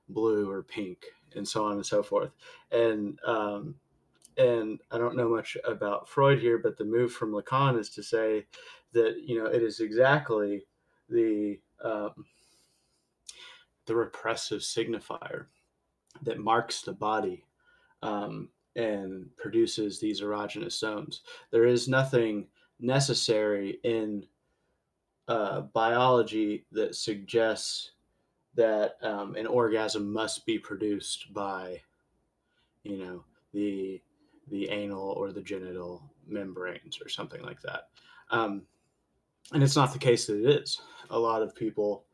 blue or pink, and so on and so forth. And I don't know much about Freud here, but the move from Lacan is to say that it is exactly the repressive signifier that marks the body and produces these erogenous zones. There is nothing necessary in biology that suggests that an orgasm must be produced by, the anal or the genital membranes or something like that. And it's not the case that it is. A lot of people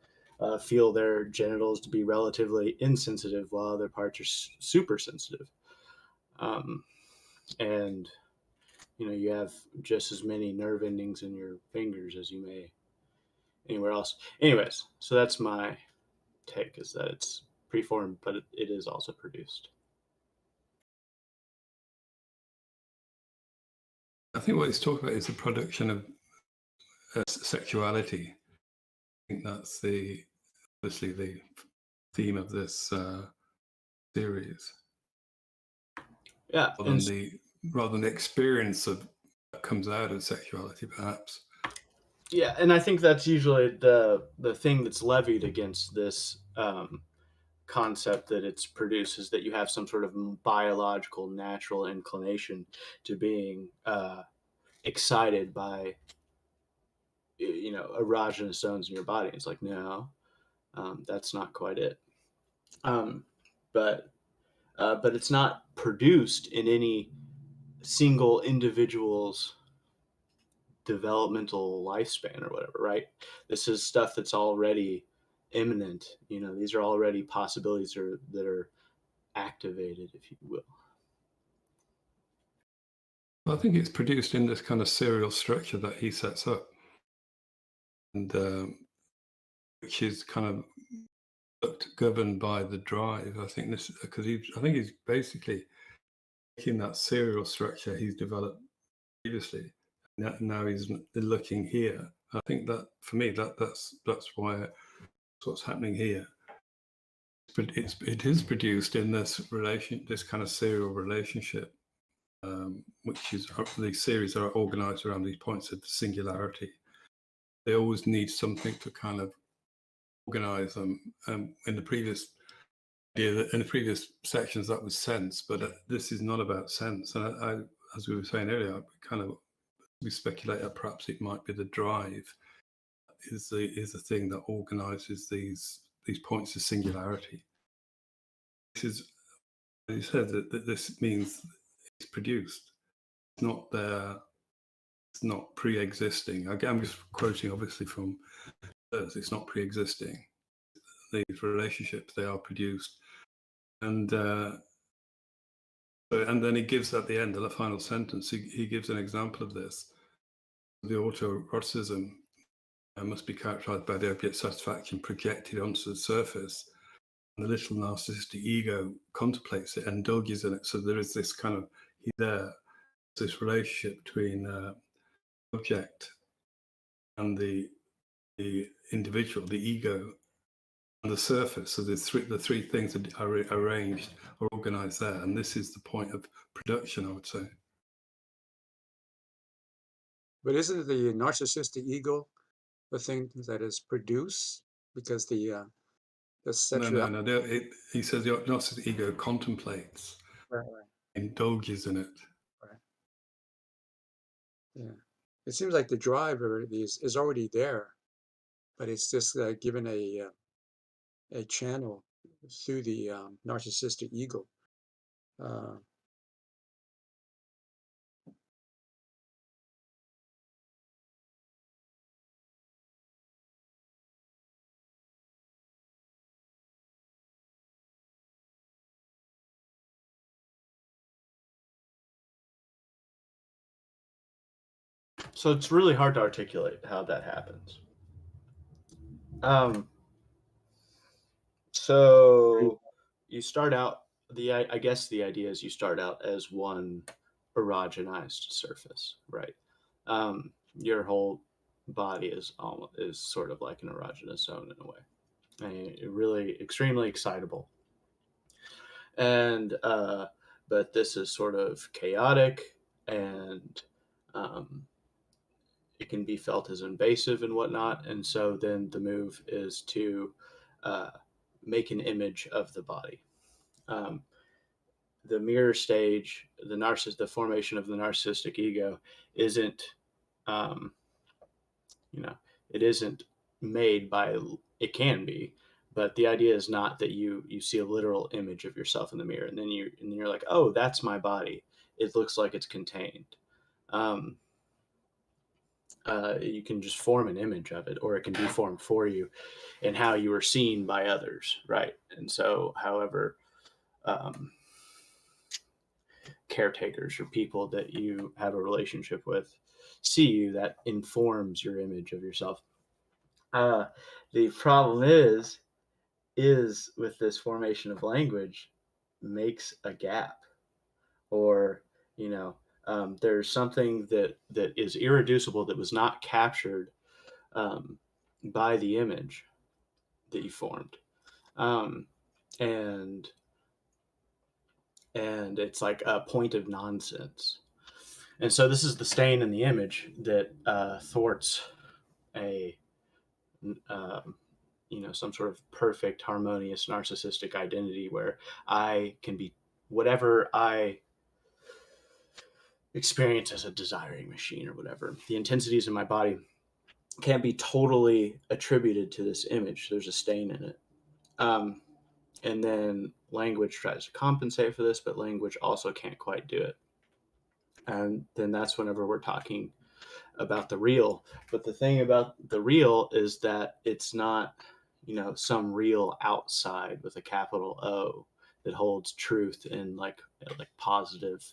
feel their genitals to be relatively insensitive, while other parts are super sensitive. And you have just as many nerve endings in your fingers as you may anywhere else. Anyways, so that's my take, is that it's preformed, but it is also produced. I think what he's talking about is the production of sexuality. I think that's obviously the theme of this series. Yeah, rather than the experience of that comes out of sexuality, perhaps. Yeah, and I think that's usually the thing that's levied against this concept that it's produced, is that you have some sort of biological, natural inclination to being excited by erogenous zones in your body. It's like, no, that's not quite it. But it's not produced in any single individual's developmental lifespan or whatever, right? This is stuff that's already imminent. These are already possibilities that are activated, if you will. Well, I think it's produced in this kind of serial structure that he sets up, and which is kind of governed by the drive. I think he's basically taking that serial structure he's developed previously. Now he's looking here. I think that for me that's why what's happening here. It is produced in this kind of serial relationship, which is these series are organized around these points of singularity. They always need something to kind of organize them. In the previous sections, that was sense, but this is not about sense. And I, as we were saying earlier, we speculate that perhaps it might be the drive is the thing that organizes these points of singularity. This is, as you said, that this means it's produced. It's not there. It's not pre-existing. Again, I'm just quoting obviously from Deleuze. It's not pre-existing. These relationships, they are produced, and then he gives at the end of the final sentence. He gives an example of this. The autoeroticism must be characterized by the opiate satisfaction projected onto the surface, and the little narcissistic ego contemplates it and indulges in it. So there is this kind of this relationship between object and the individual, the ego, and the surface. So the three things are arranged or organized there, and this is the point of production, I would say. But isn't the narcissistic ego the thing that is produced? Because the sexual... No. He says the narcissistic ego contemplates, right. indulges in it. Right. Yeah. It seems like the drive is already there, but it's just given a channel through the narcissistic ego. So it's really hard to articulate how that happens. So, you start out, I guess the idea is you start out as one erogenized surface, right? Your whole body is sort of like an erogenous zone in a way, and really extremely excitable. And but this is sort of chaotic, and it can be felt as invasive and whatnot. And so then the move is to make an image of the body. The mirror stage, the formation of the narcissistic ego, isn't, um, you know, it isn't made by. It can be, but the idea is not that you see a literal image of yourself in the mirror, and then you're like, oh, that's my body. It looks like it's contained. Um, you can just form an image of it, or it can be formed for you, and how you are seen by others, right? And so, however, um, caretakers or people that you have a relationship with see you, that informs your image of yourself. The problem is with this formation of language makes a gap, or there's something that is irreducible, that was not captured um, by the image that you formed, um, and it's like a point of nonsense. And so this is the stain in the image that thwarts a some sort of perfect, harmonious, narcissistic identity where I can be whatever I experience as a desiring machine or whatever. The intensities in my body can't be totally attributed to this image. There's a stain in it. And then language tries to compensate for this, but language also can't quite do it. And then that's whenever we're talking about the real. But the thing about the real is that it's not, some real outside with a capital O that holds truth in like positive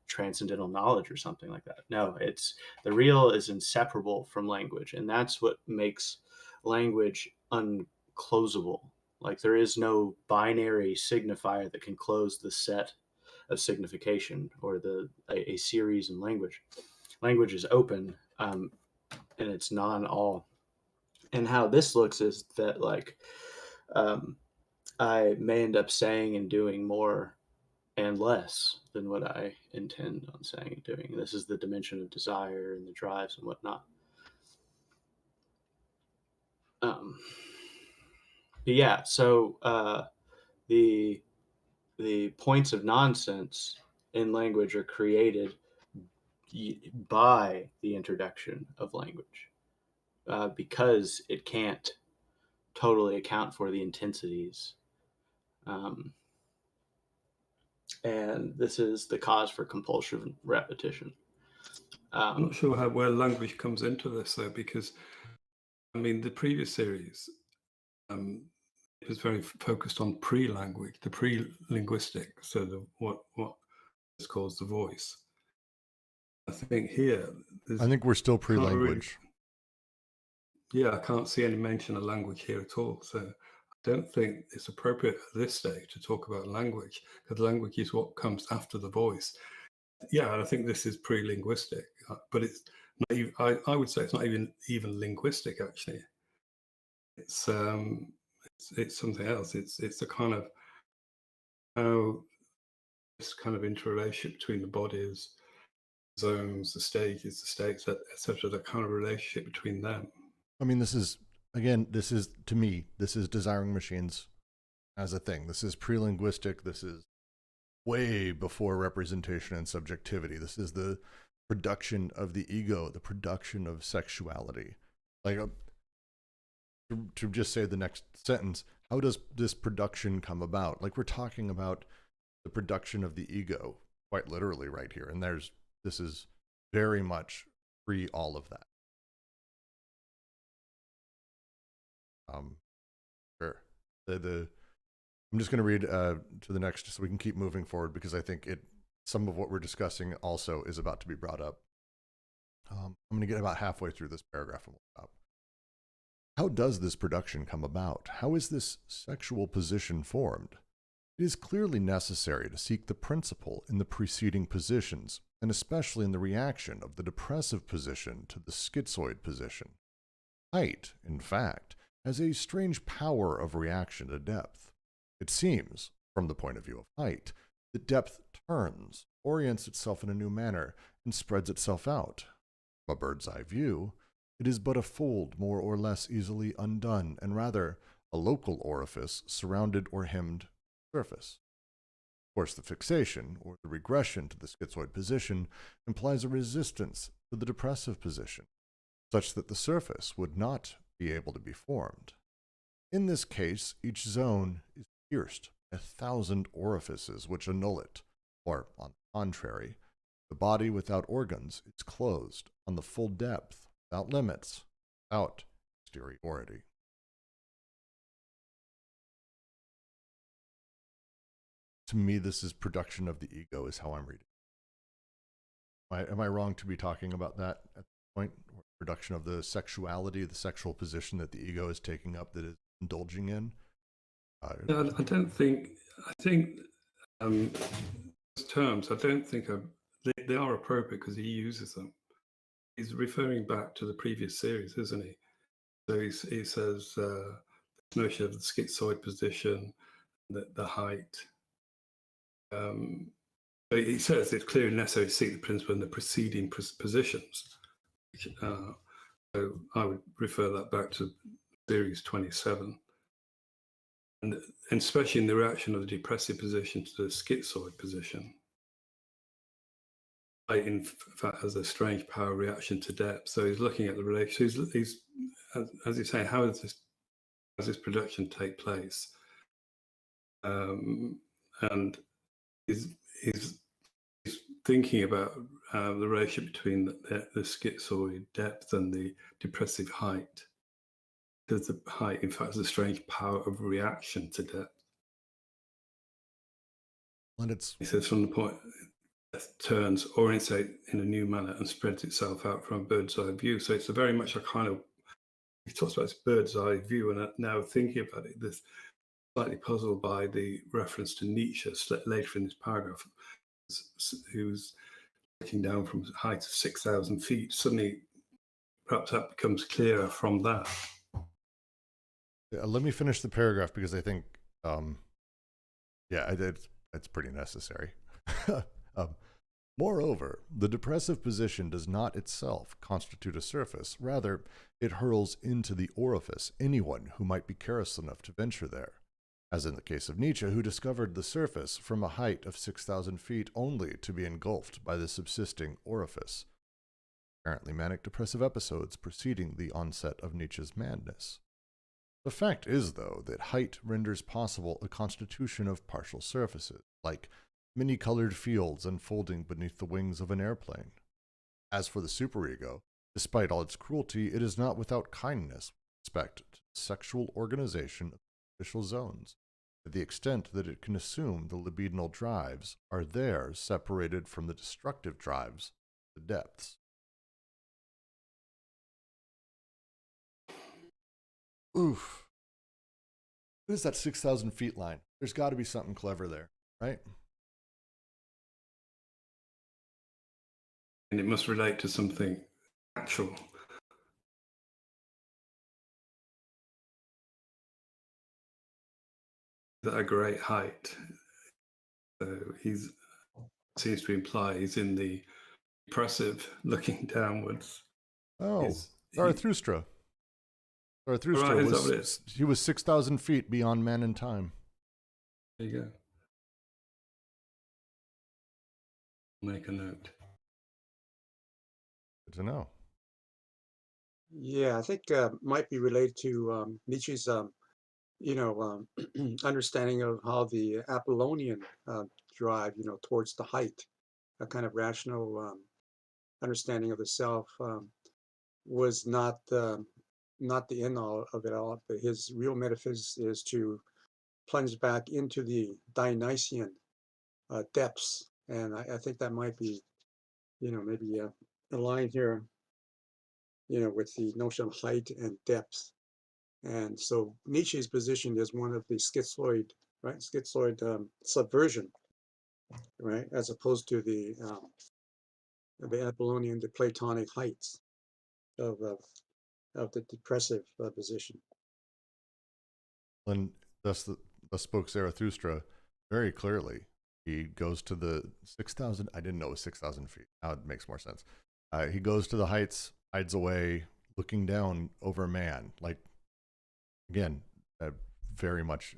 transcendental knowledge or something like that. No, it's the real is inseparable from language, and that's what makes language unclosable. Like there is no binary signifier that can close the set of signification or a series in language. Language is open, and it's non-all. And how this looks is that I may end up saying and doing more and less than what I intend on saying and doing. And this is the dimension of desire and the drives and whatnot. But yeah, so the points of nonsense in language are created by the introduction of language, because it can't totally account for the intensities. And this is the cause for compulsive repetition. I'm not sure where language comes into this, though, because, the previous series was very focused on pre-language, the pre-linguistic, so what is called the voice. I think here... I think we're still pre-language. I can't see any mention of language here at all, so I don't think it's appropriate at this stage to talk about language, because language is what comes after the voice. Yeah, I think this is pre-linguistic, but it's not even, I would say it's not even linguistic, actually. It's something else. It's a kind of how this kind of interrelationship between the bodies, zones, the stages, the states, etc. The kind of relationship between them. This is to me, this is desiring machines as a thing. This is pre-linguistic. This is way before representation and subjectivity. This is the production of the ego, the production of sexuality. Like, to just say the next sentence, how does this production come about? Like, we're talking about the production of the ego, quite literally right here. And this is very much pre all of that. Sure. I'm just going to read to the next so we can keep moving forward, because I think some of what we're discussing also is about to be brought up. I'm going to get about halfway through this paragraph and we'll stop. How does this production come about? How is this sexual position formed? It is clearly necessary to seek the principle in the preceding positions, and especially in the reaction of the depressive position to the schizoid position. Height, in fact, has a strange power of reaction to depth. It seems, from the point of view of height, that depth turns, orients itself in a new manner, and spreads itself out. From a bird's eye view, it is but a fold more or less easily undone, and rather a local orifice surrounded or hemmed surface. Of course, the fixation, or the regression to the schizoid position, implies a resistance to the depressive position, such that the surface would not be able to be formed. In this case, each zone is pierced by 1,000 orifices which annul it, or, on the contrary, the body without organs is closed on the full depth, without limits, without exteriority. To me, this is production of the ego, is how I'm reading. Am I wrong to be talking about that at this point? Or production of the sexuality, the sexual position that the ego is taking up, that is indulging in? No, I don't think. I think those terms, I don't think they are appropriate because he uses them. He's referring back to the previous series, isn't he? So he says the notion of the schizoid position, the height. But he says it's clearly necessary to seek the principle in the preceding positions. So I would refer that back to series 27. And especially in the reaction of the depressive position to the schizoid position. In fact, has a strange power reaction to depth. So he's looking at the relation. He's as you say, how does this production take place? And he's thinking about the relationship between the schizoid depth and the depressive height. Because the height, in fact, is a strange power of reaction to depth. And he says, from the point it turns, orients in a new manner, and spreads itself out from a bird's eye view. So it's a very much a kind of, he talks about this bird's eye view, and now thinking about it, this slightly puzzled by the reference to Nietzsche later in this paragraph, who's looking down from a height of 6,000 feet. Suddenly, perhaps that becomes clearer from that. Let me finish the paragraph because I think, it's pretty necessary. Moreover, the depressive position does not itself constitute a surface. Rather, it hurls into the orifice anyone who might be careless enough to venture there, as in the case of Nietzsche, who discovered the surface from a height of 6,000 feet only to be engulfed by the subsisting orifice. Apparently manic depressive episodes preceding the onset of Nietzsche's madness. The fact is, though, that height renders possible a constitution of partial surfaces, like many-colored fields unfolding beneath the wings of an airplane. As for the superego, despite all its cruelty, it is not without kindness with respect to the sexual organization of superficial zones, to the extent that it can assume the libidinal drives are there separated from the destructive drives, the depths. Oof. What is that 6,000 feet line? There's got to be something clever there, right? And it must relate to something actual. At a great height. So seems to imply he's in the depressive, looking downwards. Oh, Zarathustra. Zarathustra he was 6,000 feet beyond man and time. There you go. Make a note. Good to know. Yeah, I think might be related to Nietzsche's, understanding of how the Apollonian drive, towards the height, a kind of rational understanding of the self, was not the end all of it all. But his real metaphysics is to plunge back into the Dionysian depths, and I think that might be, maybe a line here, with the notion of height and depth. And so Nietzsche's position is one of the schizoid right? Schizoid subversion, right? As opposed to the Apollonian, the Platonic heights of the depressive position. And thus spoke Zarathustra very clearly. He goes to the 6,000. I didn't know it was 6,000 feet. Now it makes more sense. He goes to the heights, hides away, looking down over man. Like, again, very much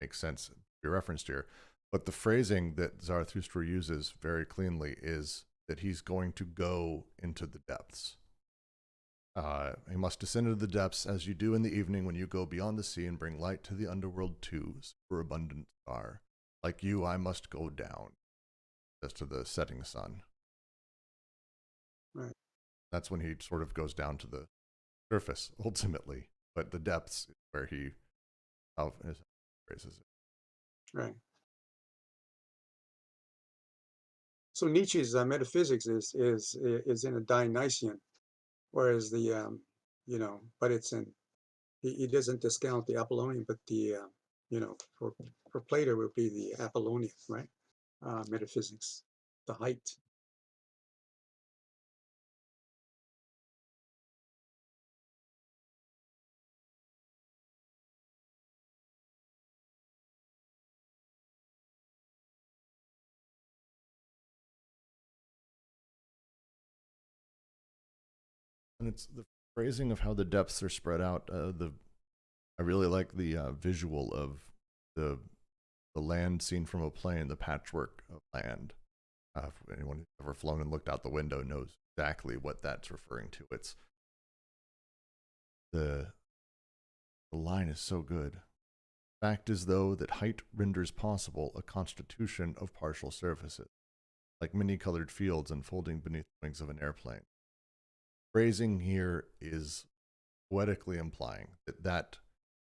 makes sense. Your reference here. But the phrasing that Zarathustra uses very cleanly is that he's going to go into the depths. He must descend into the depths as you do in the evening when you go beyond the sea and bring light to the underworld too, superabundant star. Like you, I must go down, as to the setting sun. Right. That's when he sort of goes down to the surface, ultimately. But the depths is where he phrases it. Right. So Nietzsche's metaphysics is in a Dionysian, whereas the but it's in he doesn't discount the Apollonian, but the for Plato would be the Apollonian, right? Metaphysics, the height. And it's the phrasing of how the depths are spread out. I really like the visual of the land seen from a plane, the patchwork of land. If anyone who's ever flown and looked out the window knows exactly what that's referring to. It's the line is so good. Fact is, though, that height renders possible a constitution of partial surfaces, like many-colored fields unfolding beneath the wings of an airplane. Phrasing here is poetically implying that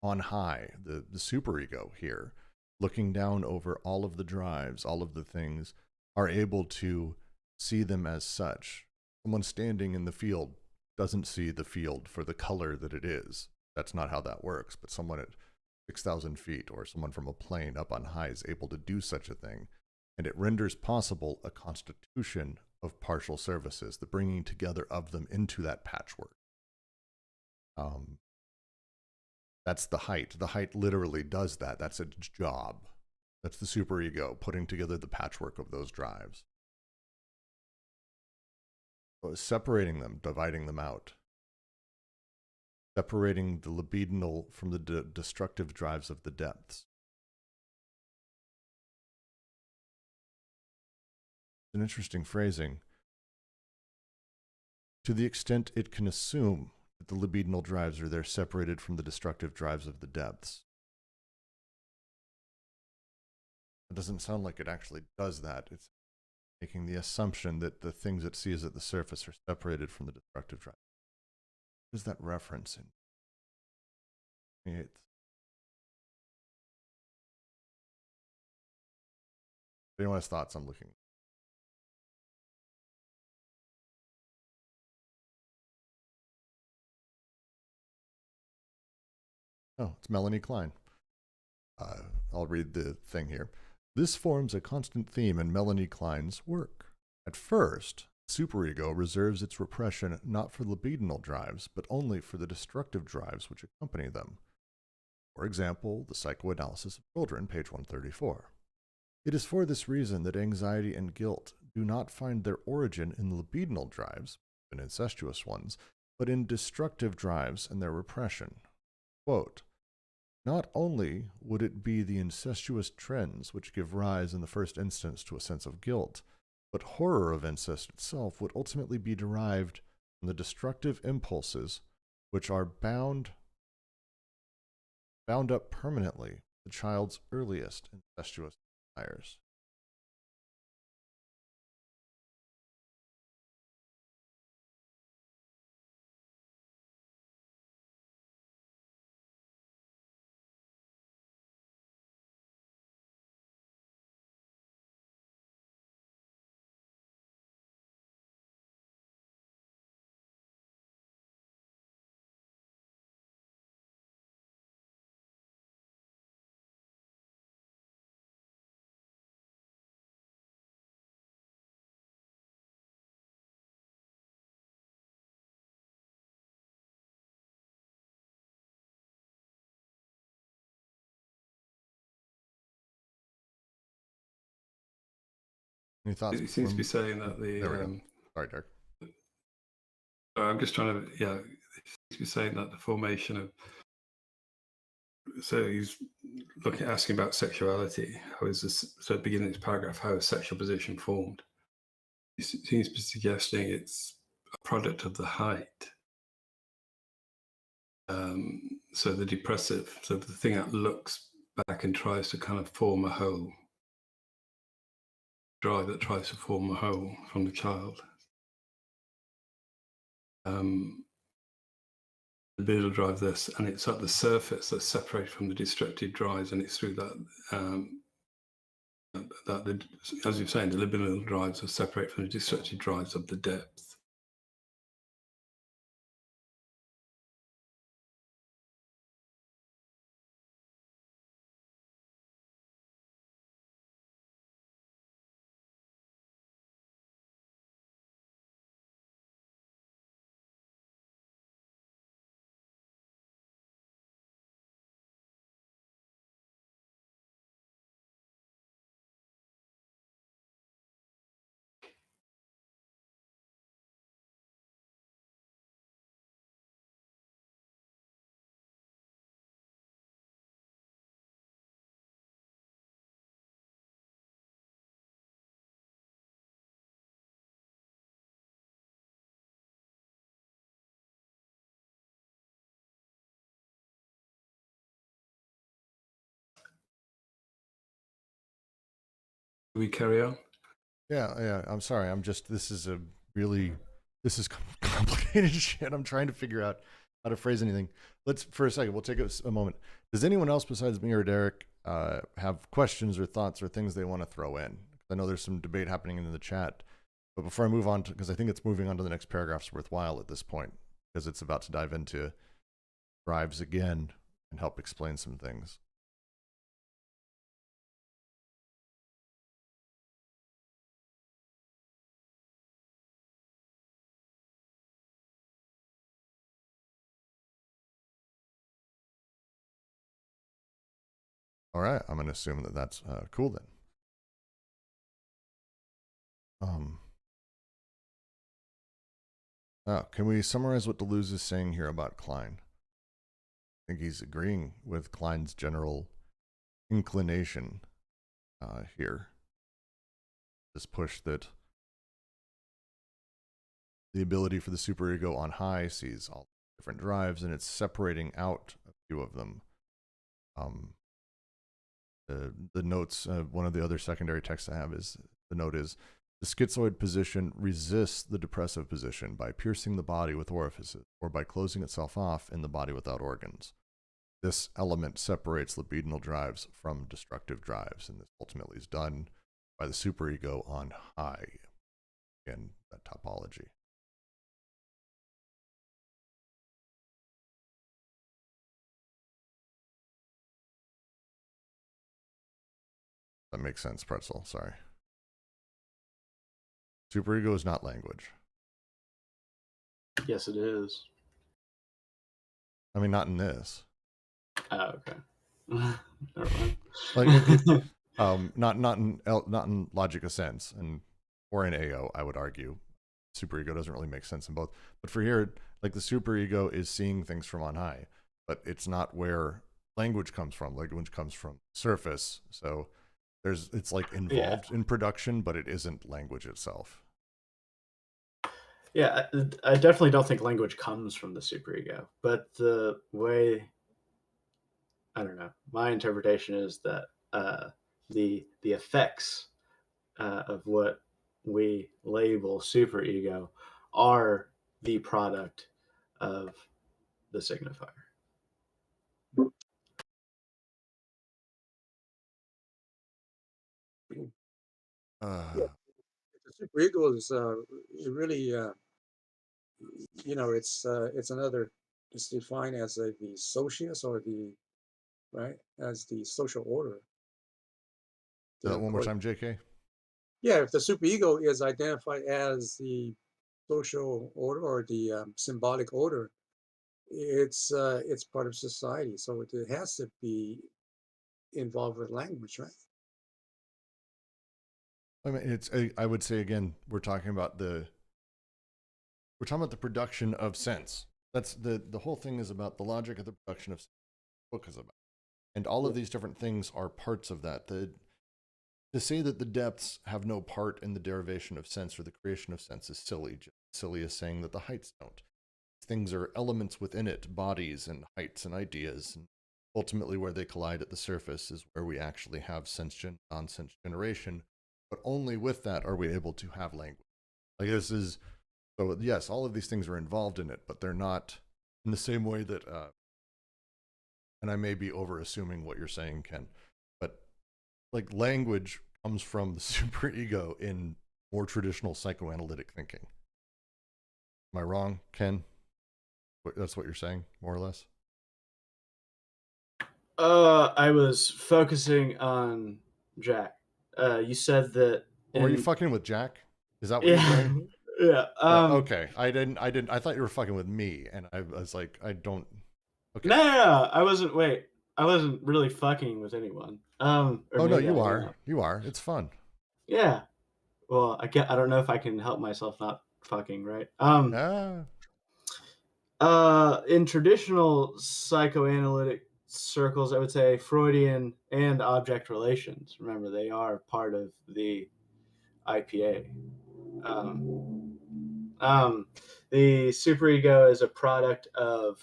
on high, the superego here, looking down over all of the drives, all of the things, are able to see them as such. Someone standing in the field doesn't see the field for the color that it is. That's not how that works. But someone at 6,000 feet or someone from a plane up on high is able to do such a thing. And it renders possible a constitution of partial services, the bringing together of them into that patchwork. That's the height. The height literally does that. That's its job. That's the superego, putting together the patchwork of those drives. So separating them, dividing them out. Separating the libidinal from the destructive drives of the depths. An interesting phrasing. To the extent it can assume that the libidinal drives are there separated from the destructive drives of the depths. It doesn't sound like it actually does that. It's making the assumption that the things it sees at the surface are separated from the destructive drive. What is that reference in? 28th. If anyone has thoughts, I'm looking. Oh, it's Melanie Klein. I'll read the thing here. This forms a constant theme in Melanie Klein's work. At first, superego reserves its repression not for libidinal drives, but only for the destructive drives which accompany them. For example, the Psychoanalysis of Children, page 134. It is for this reason that anxiety and guilt do not find their origin in libidinal drives, and incestuous ones, but in destructive drives and their repression. Quote, not only would it be the incestuous trends which give rise in the first instance to a sense of guilt, but horror of incest itself would ultimately be derived from the destructive impulses which are bound up permanently the child's earliest incestuous desires. Any thoughts? He seems to be saying that there we go. Sorry, Derek. I'm just trying to, he seems to be saying that the formation of, so he's asking about sexuality. How is this, so at the beginning of this paragraph, how is sexual position formed? He seems to be suggesting it's a product of the height. So the depressive, so the thing that looks back and tries to kind of form a whole, drive that tries to form a whole from the child. The libido drive this, and it's at the surface that's separated from the destructive drives, and it's through that as you're saying, the libidinal drives are separated from the destructive drives of the depth. Do we carry on? Yeah. I'm sorry. This is complicated shit. I'm trying to figure out how to phrase anything. For a second, we'll take a moment. Does anyone else besides me or Derek have questions or thoughts or things they want to throw in? I know there's some debate happening in the chat, but before I move on, because I think it's moving on to the next paragraph's worthwhile at this point, because it's about to dive into drives again and help explain some things. All right, I'm going to assume that that's cool then. Can we summarize what Deleuze is saying here about Klein? I think he's agreeing with Klein's general inclination here. This push that the ability for the superego on high sees all different drives, and it's separating out a few of them. The notes, one of the other secondary texts I have is, the note is, the schizoid position resists the depressive position by piercing the body with orifices or by closing itself off in the body without organs. This element separates libidinal drives from destructive drives, and this ultimately is done by the superego on high in that topology. That makes sense, Pretzel. Sorry. Superego is not language. Yes, it is. I mean, not in this. Oh, okay. Never mind. Like, not in logic of sense, and or in AO, I would argue. Superego doesn't really make sense in both. But for here, like the superego is seeing things from on high, but it's not where language comes from. Language comes from surface, so it's like involved in production, but it isn't language itself. Yeah, I definitely don't think language comes from the superego, but the way, I don't know, my interpretation is that the effects of what we label superego are the product of the signifier. Yeah, the superego is really, it's another. It's defined as the socius or as the social order. One more time, JK. Yeah, if the superego is identified as the social order or the symbolic order, it's part of society, so it has to be involved with language, right? I mean, I would say again, we're talking about the production of sense. That's the whole thing is about the logic of the production of sense. The book is about, and all of these different things are parts of that. To say that the depths have no part in the derivation of sense or the creation of sense is silly. Just silly as saying that the heights don't. Things are elements within it, bodies and heights and ideas. And ultimately, where they collide at the surface is where we actually have nonsense generation. But only with that are we able to have language. Like this is, so yes, all of these things are involved in it, but they're not in the same way that, and I may be over assuming what you're saying, Ken, but like language comes from the superego in more traditional psychoanalytic thinking. Am I wrong, Ken? That's what you're saying, more or less? I was focusing on Jack. You said that. Were you fucking with Jack? Is that what you're saying? Yeah. Okay. I didn't. I thought you were fucking with me, and I was like, I don't. Okay. No, I wasn't. Wait, I wasn't really fucking with anyone. Oh no, you are. You are. It's fun. Yeah. Well, I don't know if I can help myself not fucking, right? In traditional psychoanalytic circles, I would say Freudian and object relations. Remember, they are part of the IPA. The superego is a product of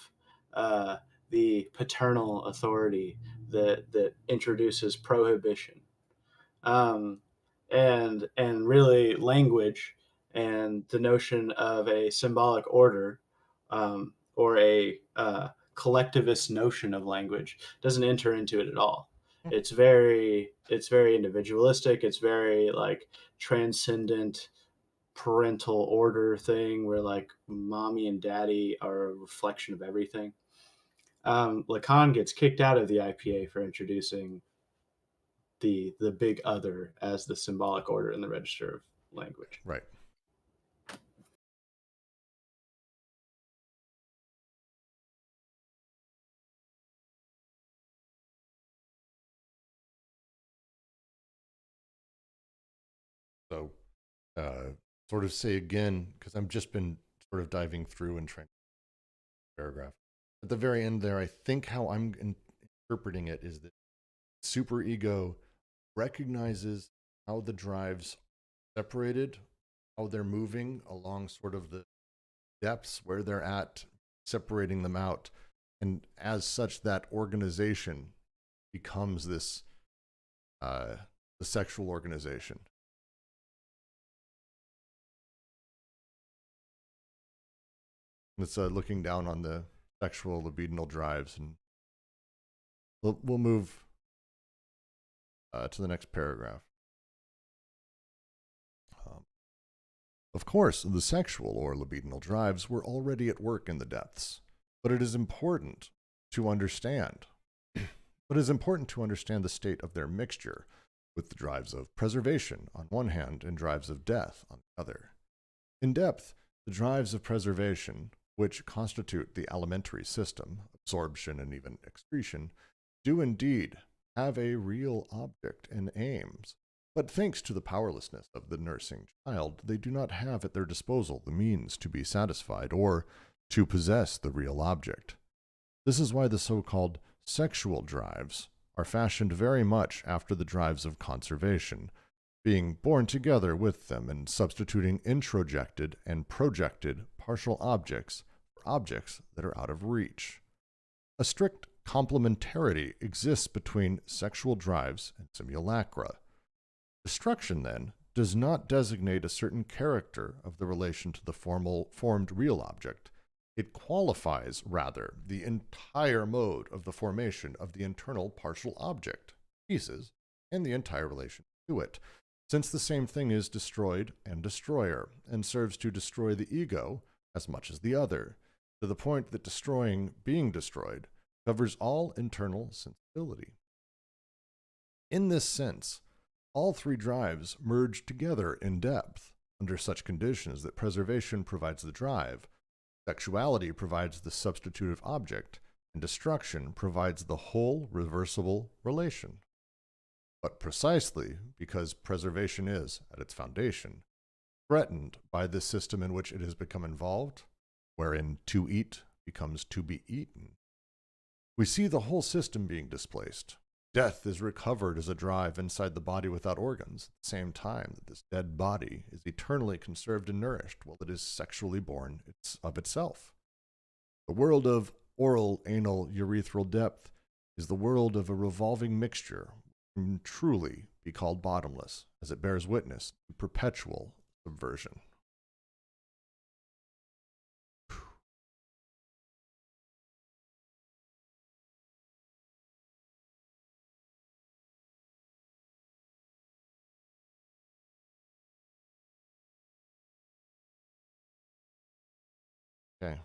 the paternal authority that introduces prohibition, and really language and the notion of a symbolic order, or a collectivist notion of language doesn't enter into it at all. It's very individualistic. It's very like transcendent parental order thing where like mommy and daddy are a reflection of everything. Lacan gets kicked out of the IPA for introducing the big other as the symbolic order in the register of language. Right. So, sort of say again, because I've just been sort of diving through and trying to paragraph. At the very end there, I think how I'm interpreting it is that superego recognizes how the drives separated, how they're moving along sort of the depths where they're at, separating them out. And as such, that organization becomes this, the sexual organization. It's looking down on the sexual libidinal drives, and we'll move to the next paragraph. Of course, the sexual or libidinal drives were already at work in the depths, but it is important to understand. But it is important to understand the state of their mixture with the drives of preservation on one hand and drives of death on the other. In depth, the drives of preservation, which constitute the alimentary system, absorption and even excretion, do indeed have a real object and aims. But thanks to the powerlessness of the nursing child, they do not have at their disposal the means to be satisfied or to possess the real object. This is why the so-called sexual drives are fashioned very much after the drives of conservation, being born together with them and substituting introjected and projected partial objects for objects that are out of reach. A strict complementarity exists between sexual drives and simulacra. Destruction, then, does not designate a certain character of the relation to the formed real object. It qualifies, rather, the entire mode of the formation of the internal partial object, pieces, and the entire relation to it, since the same thing is destroyed and destroyer, and serves to destroy the ego as much as the other, to the point that destroying being destroyed covers all internal sensibility. In this sense, all three drives merge together in depth under such conditions that preservation provides the drive, sexuality provides the substitutive object, and destruction provides the whole reversible relation. but precisely because preservation is, at its foundation, threatened by this system in which it has become involved, wherein to eat becomes to be eaten, we see the whole system being displaced. Death is recovered as a drive inside the body without organs, at the same time that this dead body is eternally conserved and nourished while it is sexually born of itself. The world of oral, anal, urethral depth is the world of a revolving mixture which can truly be called bottomless, as it bears witness to perpetual subversion. Okay.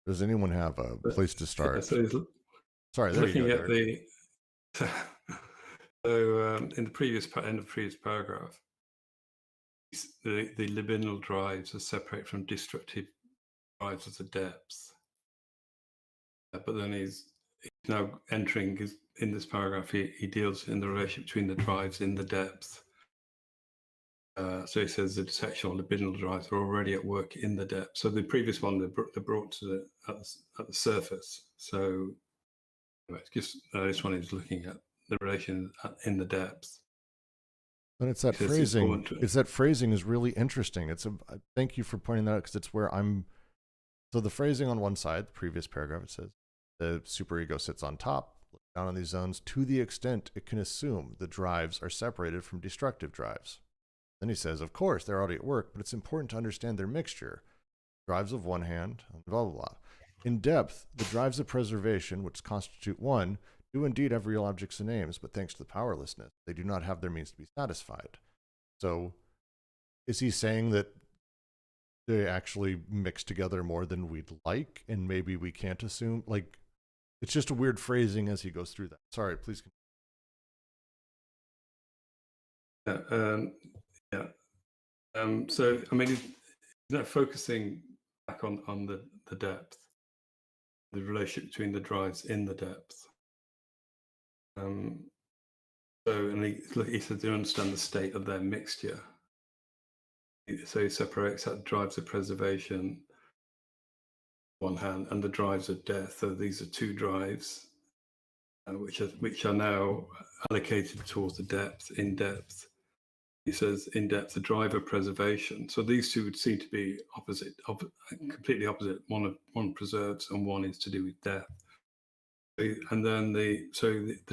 Does anyone have a place to start? Sorry, there you go. Looking at the in the previous paragraph, the libidinal drives are separate from destructive drives of the depths. But then he's now entering in this paragraph. He deals in the relationship between the drives in the depth. So he says the sexual libidinal drives are already at work in the depth. So the previous one they brought to at the surface. So it's just this one is looking at the relation in the depth. And it's that phrasing. It's that phrasing is really interesting. Thank you for pointing that out, because it's where I'm. So the phrasing on one side, the previous paragraph, it says the superego sits on top, looks down on these zones to the extent it can assume the drives are separated from destructive drives. Then he says, of course, they're already at work, but it's important to understand their mixture. Drives of one hand, blah, blah, blah. In depth, the drives of preservation, which constitute one, do indeed have real objects and names, but thanks to the powerlessness, they do not have their means to be satisfied. So is he saying that they actually mix together more than we'd like, and maybe we can't assume? Like, it's just a weird phrasing as he goes through that. Sorry, please continue. Yeah. So, I mean, he's not focusing back on the depth, the relationship between the drives in the depth. And he said to understand the state of their mixture. So he separates out drives of preservation, one hand, and the drives of death. So these are two drives, which are now allocated towards the depth, in depth. He says, in depth, the drive of preservation. So these two would seem to be opposite, completely opposite. One preserves, and one is to do with death. And then the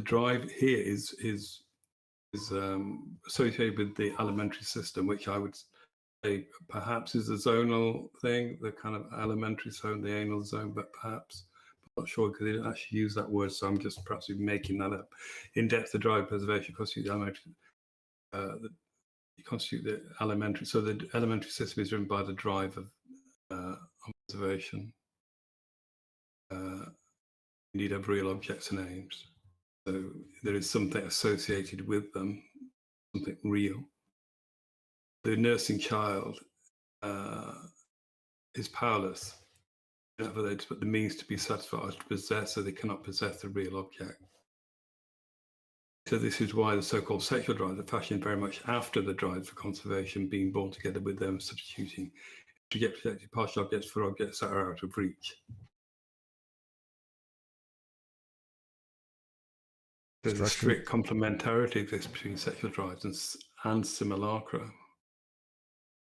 drive here is associated with the alimentary system, which I would say perhaps is a zonal thing, the kind of alimentary zone, the anal zone, but perhaps. I'm not sure, because they didn't actually use that word, so I'm just perhaps making that up. In depth, the drive of preservation constitutes the alimentary. Constitute the alimentary. So the alimentary system is driven by the drive of observation. You need to have real objects and aims. So there is something associated with them, something real. The nursing child is powerless. Whenever they put the means to be satisfied, to possess, so they cannot possess the real object. So this is why the so-called sexual drives are fashioned very much after the drives for conservation, being born together with them, substituting to get protected partial objects for objects that are out of reach. There's a strict complementarity exists between sexual drives and simulacra.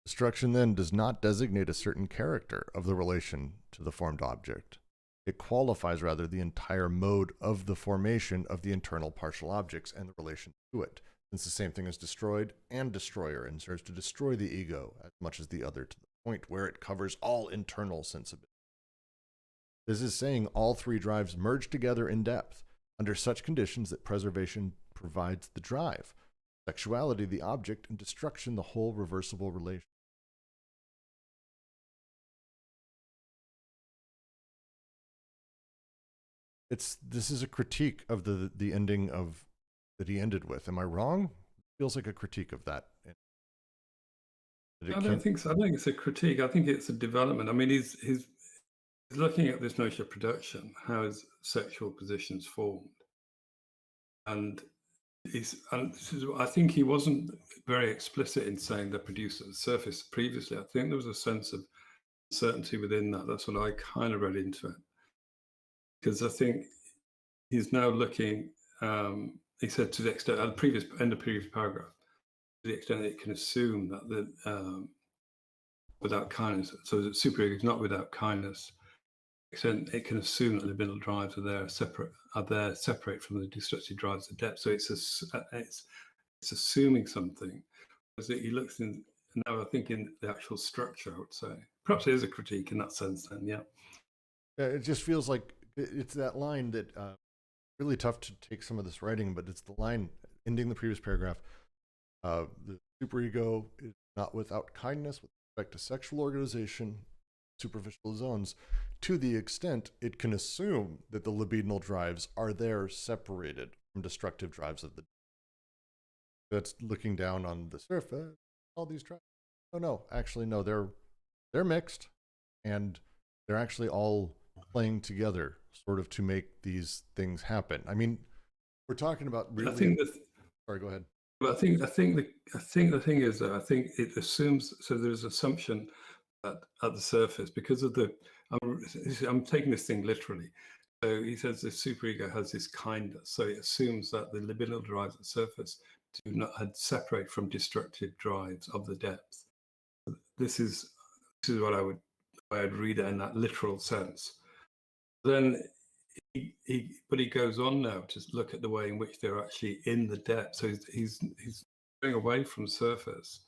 Destruction then does not designate a certain character of the relation to the formed object. It qualifies rather the entire mode of the formation of the internal partial objects and the relation to it, since the same thing is destroyed and destroyer, and serves to destroy the ego as much as the other, to the point where it covers all internal sensibility. This is saying all three drives merge together in depth under such conditions that preservation provides the drive. Sexuality, the object, and destruction, the whole reversible relation. This is a critique of the ending of that he ended with. Am I wrong? Feels like a critique of that. I don't think so. I don't think it's a critique. I think it's a development. I mean, he's looking at this notion of production, how is sexual positions formed, and I think he wasn't very explicit in saying they're produced at the surface previously. I think there was a sense of uncertainty within that. That's what I kind of read into it, because I think he's now looking. He said to the extent, at the end of the previous paragraph, to the extent that it can assume that the without kindness, so the superego is not without kindness. Extent it can assume that the libidinal drives are there separate from the destructive drives of depth. So it's assuming something. As he looks in now, I think in the actual structure, I would say perhaps it is a critique in that sense. Then, yeah. It just feels like it's that line that really tough to take some of this writing, but it's the line ending the previous paragraph. The superego is not without kindness with respect to sexual organization, superficial zones, to the extent it can assume that the libidinal drives are there separated from destructive drives of the. That's looking down on the surface. All these drives. Oh no, actually no, they're mixed, and they're actually all playing together, sort of to make these things happen. I mean, we're talking about really. I think sorry, go ahead. But I think the thing is that I think it assumes, so there's assumption that at the surface, because of the, I'm taking this thing literally. So he says the superego has this kindness, so it assumes that the libidinal drives at the surface do not separate from destructive drives of the depth. This is what I'd read it in that literal sense. Then but he goes on now to look at the way in which they're actually in the depth. So he's going away from surface.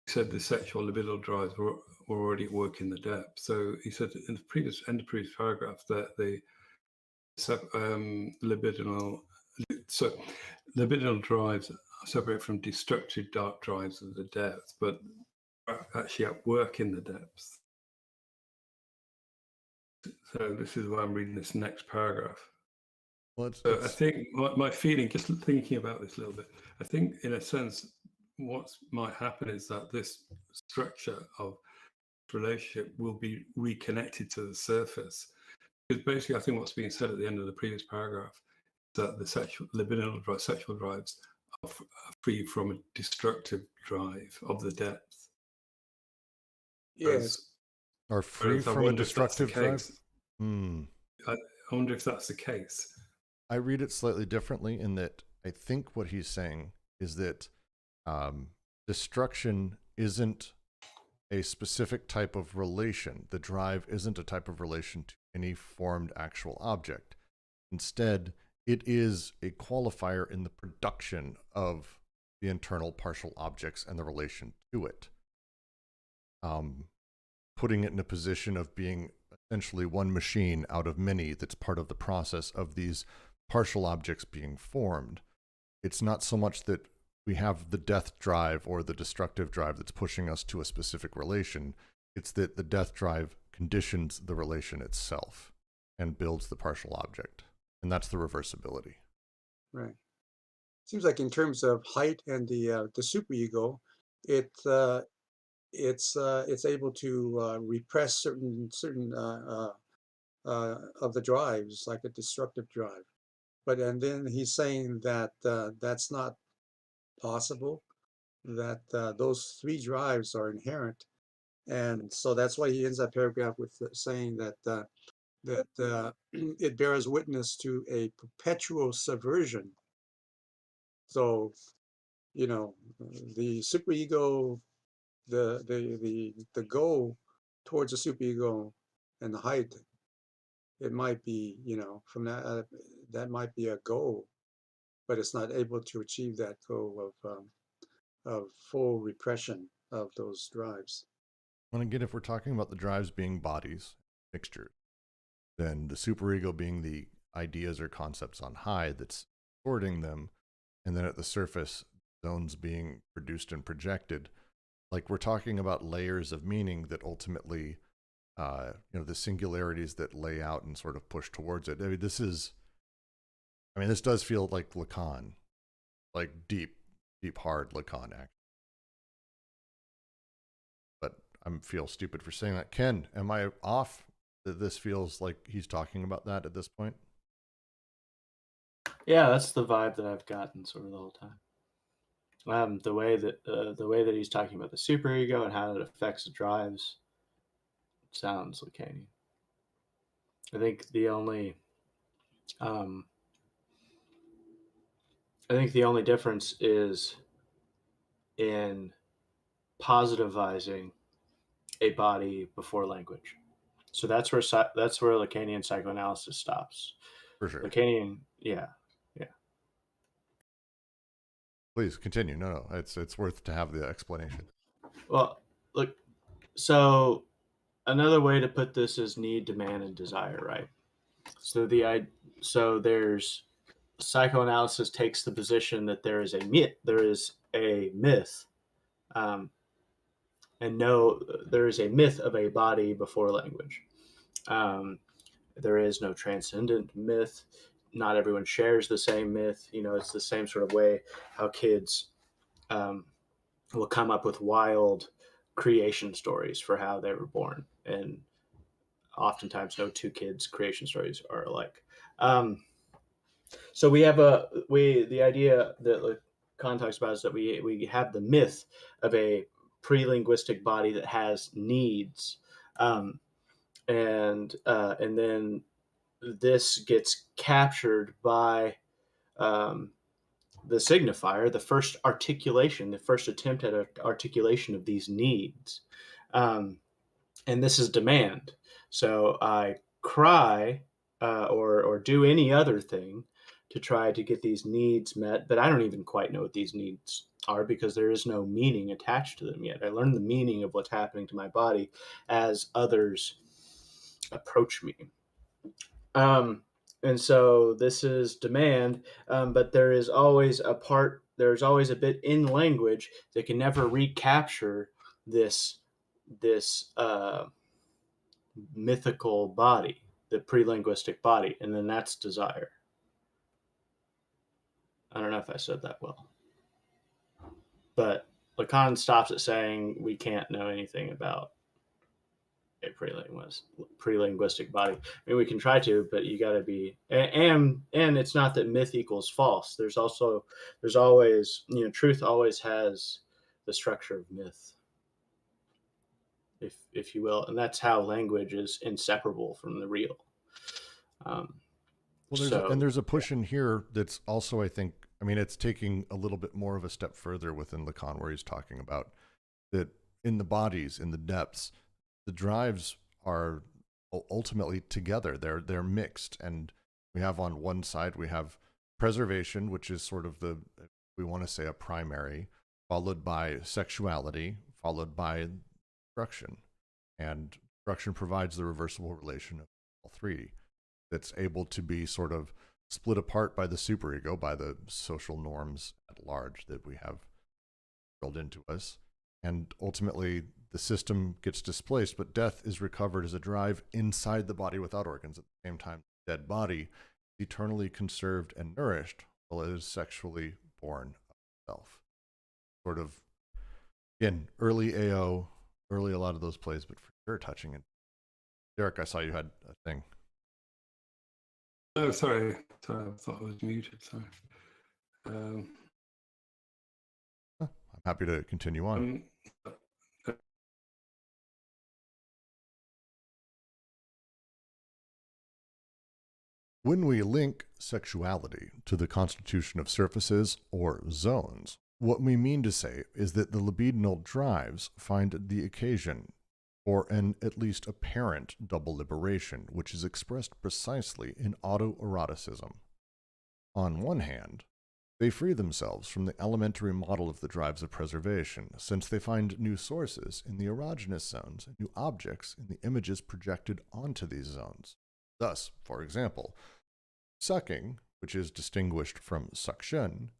He said the sexual libidinal drives were already at work in the depth. So he said in the previous paragraph that the libidinal drives are separate from destructive dark drives of the depth, but are actually at work in the depth. So this is why I'm reading this next paragraph. Well, I think my feeling, just thinking about this a little bit, I think in a sense, what might happen is that this structure of relationship will be reconnected to the surface. Because basically, I think what's being said at the end of the previous paragraph is that the libidinal sexual drives are free from a destructive drive of the depth. Yes. Are free from a destructive drive? I wonder if that's the case. I read it slightly differently in that I think what he's saying is that destruction isn't a specific type of relation. The drive isn't a type of relation to any formed actual object. Instead, it is a qualifier in the production of the internal partial objects and the relation to it. Putting it in a position of being essentially one machine out of many that's part of the process of these partial objects being formed. It's not so much that we have the death drive or the destructive drive that's pushing us to a specific relation. It's that the death drive conditions the relation itself and builds the partial object. And that's the reversibility. Right. Seems like in terms of height and the superego, it's able to repress certain of the drives, like a destructive drive. And then he's saying that that's not possible, that those three drives are inherent, and so that's why he ends that paragraph with saying that it bears witness to a perpetual subversion. So, the superego, the goal towards the superego and the height, it might be, from that might be a goal, but it's not able to achieve that goal of full repression of those drives. And again, if we're talking about the drives being bodies, mixtures, then the superego being the ideas or concepts on high that's sorting them, and then at the surface, zones being produced and projected. Like, we're talking about layers of meaning that ultimately, the singularities that lay out and sort of push towards it. I mean, this does feel like Lacan, like deep, hard Lacan act. But I feel stupid for saying that. Ken, am I off? That this feels like he's talking about that at this point? Yeah, that's the vibe that I've gotten sort of the whole time. The way that he's talking about the superego and how it affects the drives sounds Lacanian. I think the only difference is in positivizing a body before language. So that's where Lacanian psychoanalysis stops. For sure. Lacanian, yeah. Please continue. No, it's worth to have the explanation. Well, look, so another way to put this is need, demand, and desire, right? So there's psychoanalysis takes the position that there is a myth, and there is a myth of a body before language. There is no transcendent myth. Not everyone shares the same myth. It's the same sort of way how kids will come up with wild creation stories for how they were born, and oftentimes no two kids' creation stories are alike. So we have the idea that Lacan talks about is that we have the myth of a pre-linguistic body that has needs, and then this gets captured by the signifier, the first articulation, the first attempt at articulation of these needs, and this is demand. So I cry or do any other thing to try to get these needs met, but I don't even quite know what these needs are because there is no meaning attached to them yet. I learned the meaning of what's happening to my body as others approach me. And so this is demand, but there's always a bit in language that can never recapture this mythical body, the pre-linguistic body, and then that's desire. I don't know if I said that well, but Lacan stops at saying we can't know anything about a pre-linguistic body. I mean, we can try to, but you got to be, and it's not that myth equals false. There's always, truth always has the structure of myth, if you will, and that's how language is inseparable from the real. There's a push in here that's also, I think, it's taking a little bit more of a step further within Lacan, where he's talking about that in the bodies, in the depths, the drives are ultimately together. They're mixed, and we have on one side we have preservation, which is sort of we want to say a primary, followed by sexuality, followed by destruction, and destruction provides the reversible relation of all three. That's able to be sort of split apart by the superego, by the social norms at large that we have drilled into us. And ultimately, the system gets displaced, but death is recovered as a drive inside the body without organs. At the same time, the dead body is eternally conserved and nourished while it is sexually born of itself. Sort of, again, early AO, early a lot of those plays, but for sure touching it. Derek, I saw you had a thing. Oh, sorry. I thought I was muted. Sorry. I'm happy to continue on. When we link sexuality to the constitution of surfaces or zones, what we mean to say is that the libidinal drives find the occasion or an at least apparent double liberation, which is expressed precisely in autoeroticism. On one hand, they free themselves from the elementary model of the drives of preservation, since they find new sources in the erogenous zones and new objects in the images projected onto these zones. Thus, for example, sucking, which is distinguished from suction,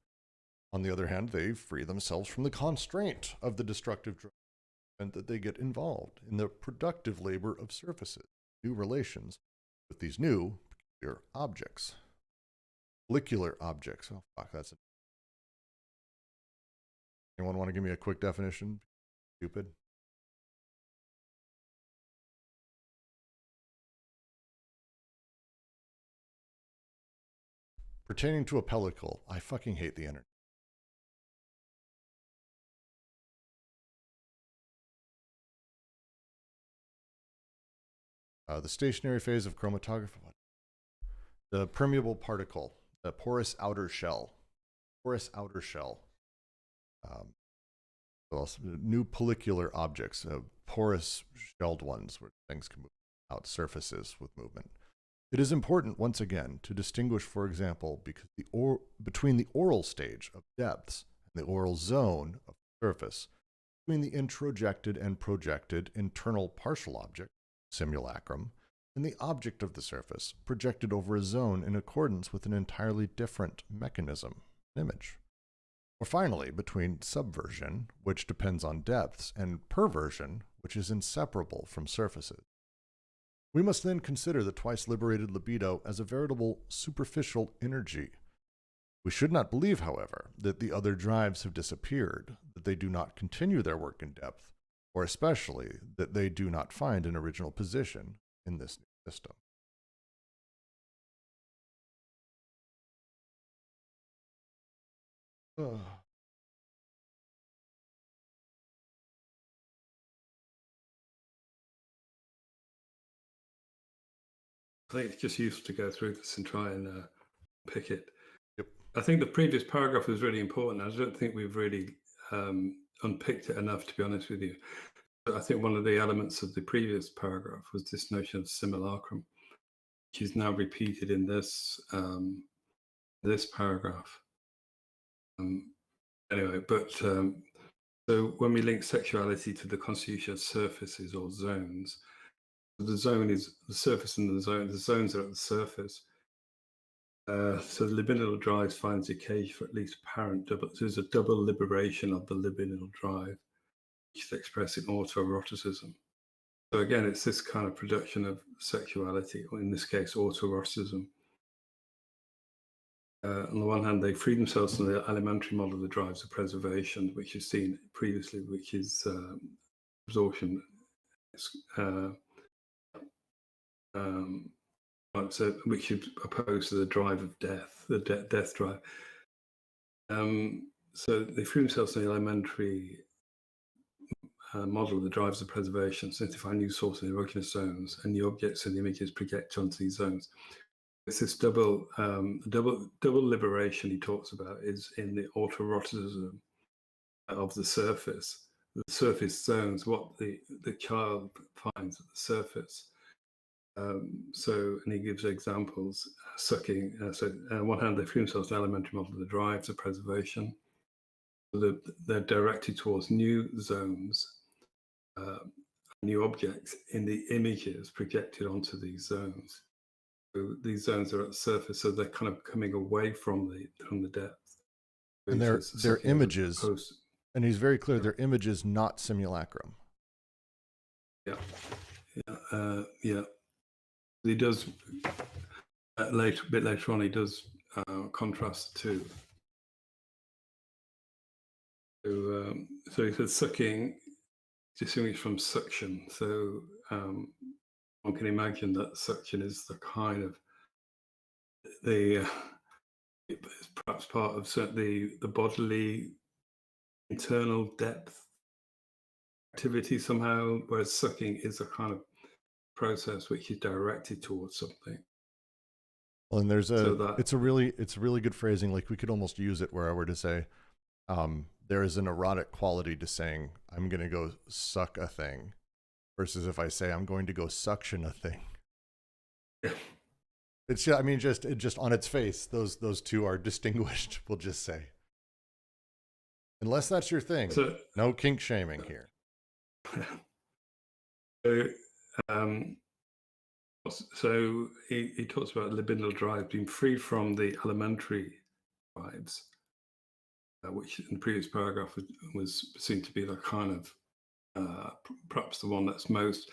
On the other hand, they free themselves from the constraint of the destructive drive and that they get involved in the productive labor of surfaces, new relations with these new peculiar objects. Molecular objects. Oh, fuck, that's it. Anyone want to give me a quick definition? Stupid. Pertaining to a pellicle. I fucking hate the internet. The stationary phase of chromatography. The permeable particle. The porous outer shell. Porous outer shell. New pellicular objects. Porous shelled ones where things can move out surfaces with movement. It is important, once again, to distinguish, for example, between the oral stage of depths and the oral zone of surface, between the introjected and projected internal partial object, simulacrum, and the object of the surface, projected over a zone in accordance with an entirely different mechanism, image. Or finally, between subversion, which depends on depths, and perversion, which is inseparable from surfaces. We must then consider the twice liberated libido as a veritable superficial energy. We should not believe, however, that the other drives have disappeared, that they do not continue their work in depth, or especially that they do not find an original position in this new system. I think it's just useful to go through this and try and pick it. Yep. I think the previous paragraph was really important. I don't think we've really unpicked it enough, to be honest with you. But I think one of the elements of the previous paragraph was this notion of simulacrum, which is now repeated in this this paragraph. Anyway, but so when we link sexuality to the constitution of surfaces or zones, the zone is the surface and the zone. The zones are at the surface. So the libidinal drive finds the occasion for at least apparent double. There's a double liberation of the libidinal drive, which is expressed in autoeroticism. So again, it's this kind of production of sexuality, or in this case, autoeroticism. On the one hand, they free themselves from the elementary model of the drives of preservation, which you've seen previously, which is absorption. So, which is opposed to the drive of death, the death drive. So they free themselves from the elementary model of the drives of preservation, since they find new sources in erogenous zones, and the objects and the images project onto these zones. It's this double liberation he talks about is in the autoeroticism of the surface zones, what the child finds at the surface. So, and he gives examples, sucking. So, on one hand, they free themselves from the elementary model of the drives of preservation. So they're directed towards new zones, new objects in the images projected onto these zones. So these zones are at the surface, so they're kind of coming away from the depth. And they're images, and he's very clear, they're images, not simulacrum. Yeah. He does a bit later on. He does contrast the two. So he says sucking, distinguished from suction. So one can imagine that suction is the kind of it's perhaps part of the bodily internal depth activity somehow, whereas sucking is a kind of process which is directed towards something. Well, and there's it's a really good phrasing. Like we could almost use it where I were to say, there is an erotic quality to saying I'm going to go suck a thing, versus if I say I'm going to go suction a thing. Yeah. It's, I mean, just on its face, those two are distinguished. We'll just say, unless that's your thing. So, no kink shaming here. So he talks about libidinal drive being free from the elementary drives, which in the previous paragraph was seen to be the kind of perhaps the one that's most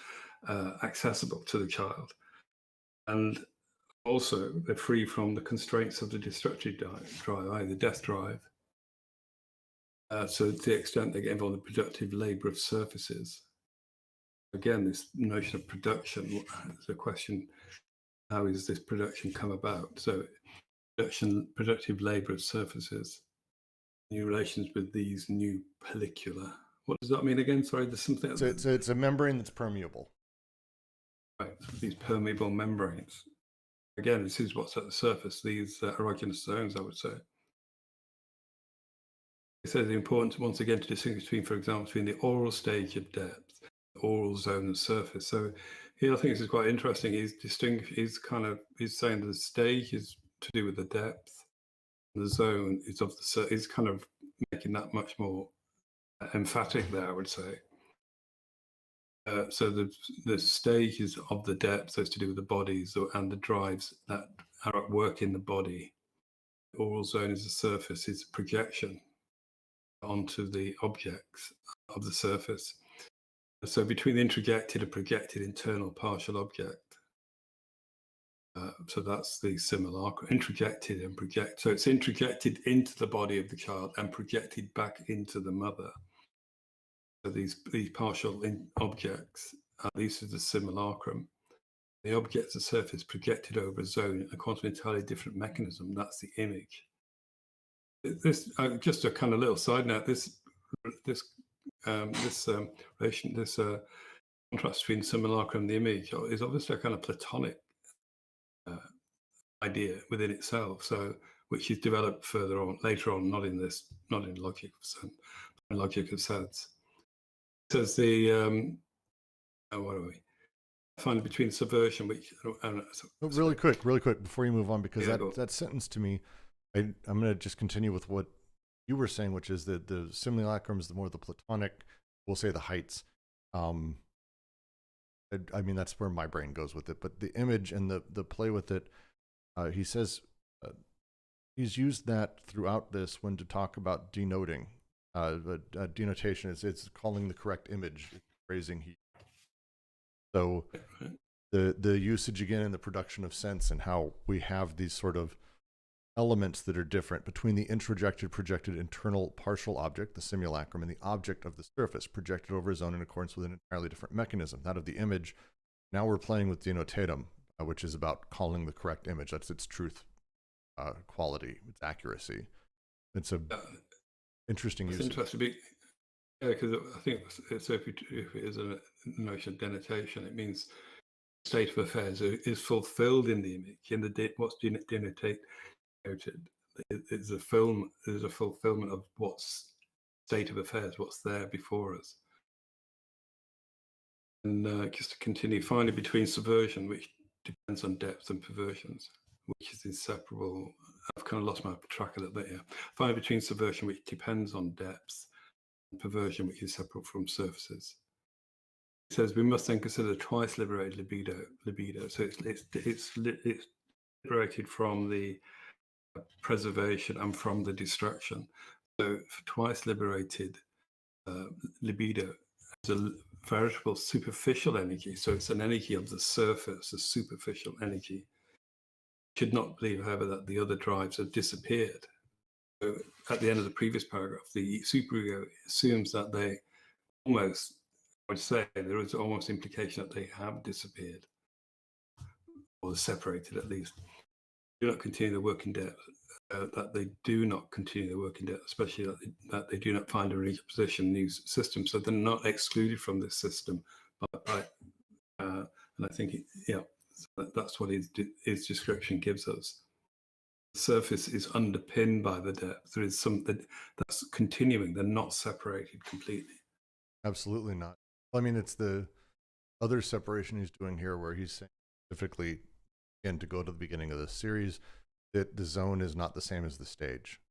accessible to the child. And also, they're free from the constraints of the destructive drive, i.e. the death drive. So to the extent they get involved in productive labor of surfaces. Again, this notion of production is a question, how is this production come about? So productive labor of surfaces, new relations with these new pellicula. What does that mean again? Sorry, there's something. So it's a membrane that's permeable. Right, so these permeable membranes. Again, this is what's at the surface, these erogenous zones, I would say. It says it's important, once again, to distinguish between, for example, between the oral stage of depth, the oral zone and surface. So here I think this is quite interesting. He's saying the stage is to do with the depth, and the zone is is kind of making that much more emphatic there, I would say. So the stages of the depth, so it's to do with the bodies and the drives that are at work in the body. The oral zone is the surface, is projection onto the objects of the surface. So between the introjected and projected internal partial object. So that's the simulacrum, introjected and project. So it's introjected into the body of the child and projected back into the mother. So these partial objects, these are the simulacrum. The object's the surface projected over a zone according to an entirely different mechanism. That's the image. This just a kind of little side note. This contrast between simulacrum and the image is obviously a kind of Platonic idea within itself. So which is developed later on, not in logic of sense. Says the what are we? Find between subversion, which really quick before you move on, because that sentence to me, I'm going to just continue with what you were saying, which is that the simulacrum is the more the Platonic, we'll say the heights. I mean, that's where my brain goes with it. But the image and the play with it, he says he's used that throughout this when to talk about denoting. Denotation is it's calling the correct image, phrasing he. So the usage again in the production of sense and how we have these sort of elements that are different between the introjected projected internal partial object, the simulacrum, and the object of the surface projected over a zone in accordance with an entirely different mechanism, that of the image. Now we're playing with denotatum, which is about calling the correct image. That's its truth, quality, its accuracy. It's a interesting use. It's interesting, because I think so. If it is a notion of denotation, it means state of affairs is fulfilled in the image. In what's denotated is a fulfillment of what's state of affairs, what's there before us. And just to continue, finally, between subversion, which depends on depth, and perversions, which is inseparable. I've kind of lost my track a little bit here. Finally, between subversion, which depends on depth, and perversion, which is separate from surfaces. It says we must then consider the twice liberated libido. So it's liberated from the preservation and from the destruction. So for twice liberated libido is a veritable superficial energy. So it's an energy of the surface, a superficial energy. Should not believe, however, that the other drives have disappeared. So at the end of the previous paragraph, the superego assumes that they almost, I would say, there is almost implication that they have disappeared, or separated at least. Do not continue the work in depth, that they do not continue the work in depth, especially that they do not find a recomposition in these systems. So they're not excluded from this system. And I think, that's what his description gives us. The surface is underpinned by the depth. There is something that's continuing. They're not separated completely. Absolutely not. I mean, it's the other separation he's doing here where he's saying specifically, again, to go to the beginning of the series, that the zone is not the same as the stage,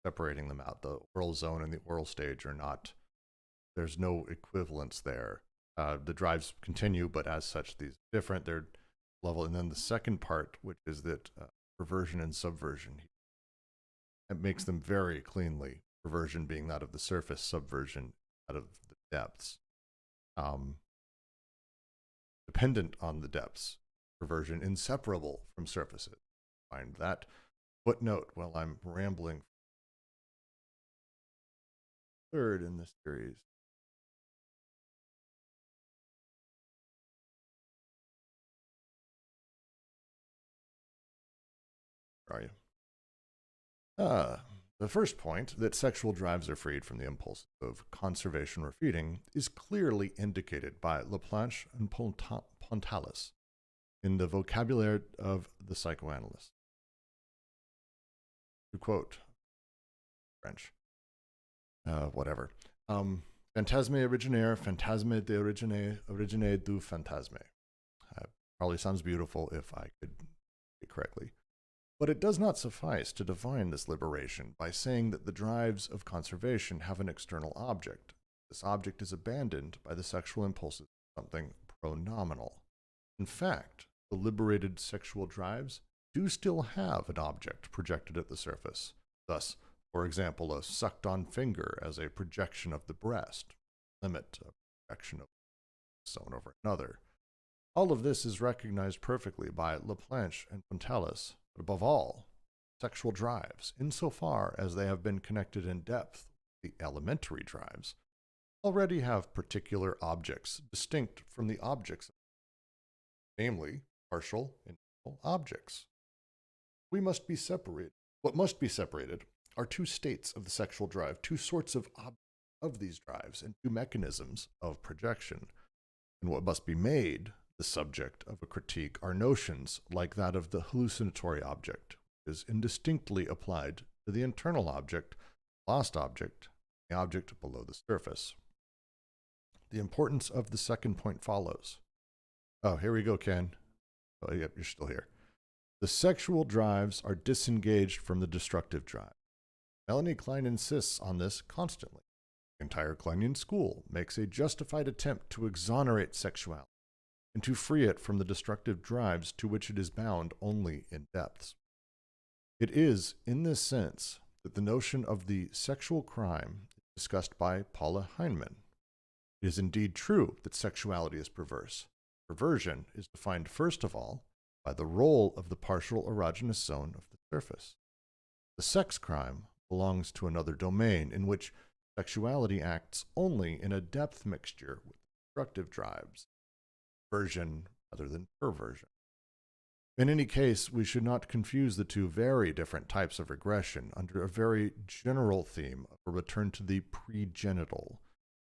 separating them out. The oral zone and the oral stage are not, there's no equivalence there. The drives continue, but as such, these are different, they're level. And then the second part, which is that perversion and subversion, it makes them very cleanly perversion being that of the surface, subversion that of the depths. Dependent on the depths, perversion inseparable from surfaces. Find that footnote while I'm rambling. Third in this series. Where are you? The first point, that sexual drives are freed from the impulse of conservation or feeding, is clearly indicated by Laplanche and Pontalis in the vocabulary of the psychoanalyst. To quote French, whatever. Fantasme originaire, fantasme de origine du fantasme. Probably sounds beautiful if I could say it correctly. But it does not suffice to define this liberation by saying that the drives of conservation have an external object. This object is abandoned by the sexual impulses of something pronominal. In fact, the liberated sexual drives do still have an object projected at the surface. Thus, for example, a sucked-on finger as a projection of the breast, limit a projection of one over another. All of this is recognized perfectly by Laplanche and Pontalis. But above all, sexual drives, insofar as they have been connected in depth with the elementary drives, already have particular objects distinct from the objects, namely partial and full objects. What must be separated are two states of the sexual drive, two sorts of these drives, and two mechanisms of projection. And what must be made the subject of a critique are notions like that of the hallucinatory object, which is indistinctly applied to the internal object, lost object, the object below the surface. The importance of the second point follows. Oh, here we go, Ken. Oh, yep, you're still here. The sexual drives are disengaged from the destructive drive. Melanie Klein insists on this constantly. The entire Kleinian school makes a justified attempt to exonerate sexuality and to free it from the destructive drives to which it is bound only in depths. It is, in this sense, that the notion of the sexual crime is discussed by Paula Heinemann. It is indeed true that sexuality is perverse. Perversion is defined first of all by the role of the partial erogenous zone of the surface. The sex crime belongs to another domain in which sexuality acts only in a depth mixture with destructive drives. Version rather than perversion. In any case, we should not confuse the two very different types of regression under a very general theme of a return to the pregenital,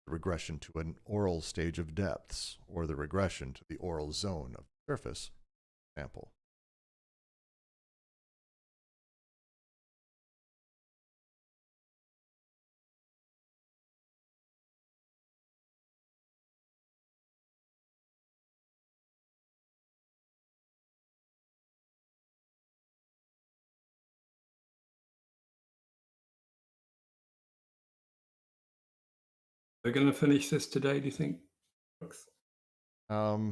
the regression to an oral stage of depths, or the regression to the oral zone of the surface, for example. We're going to finish this today, do you think? I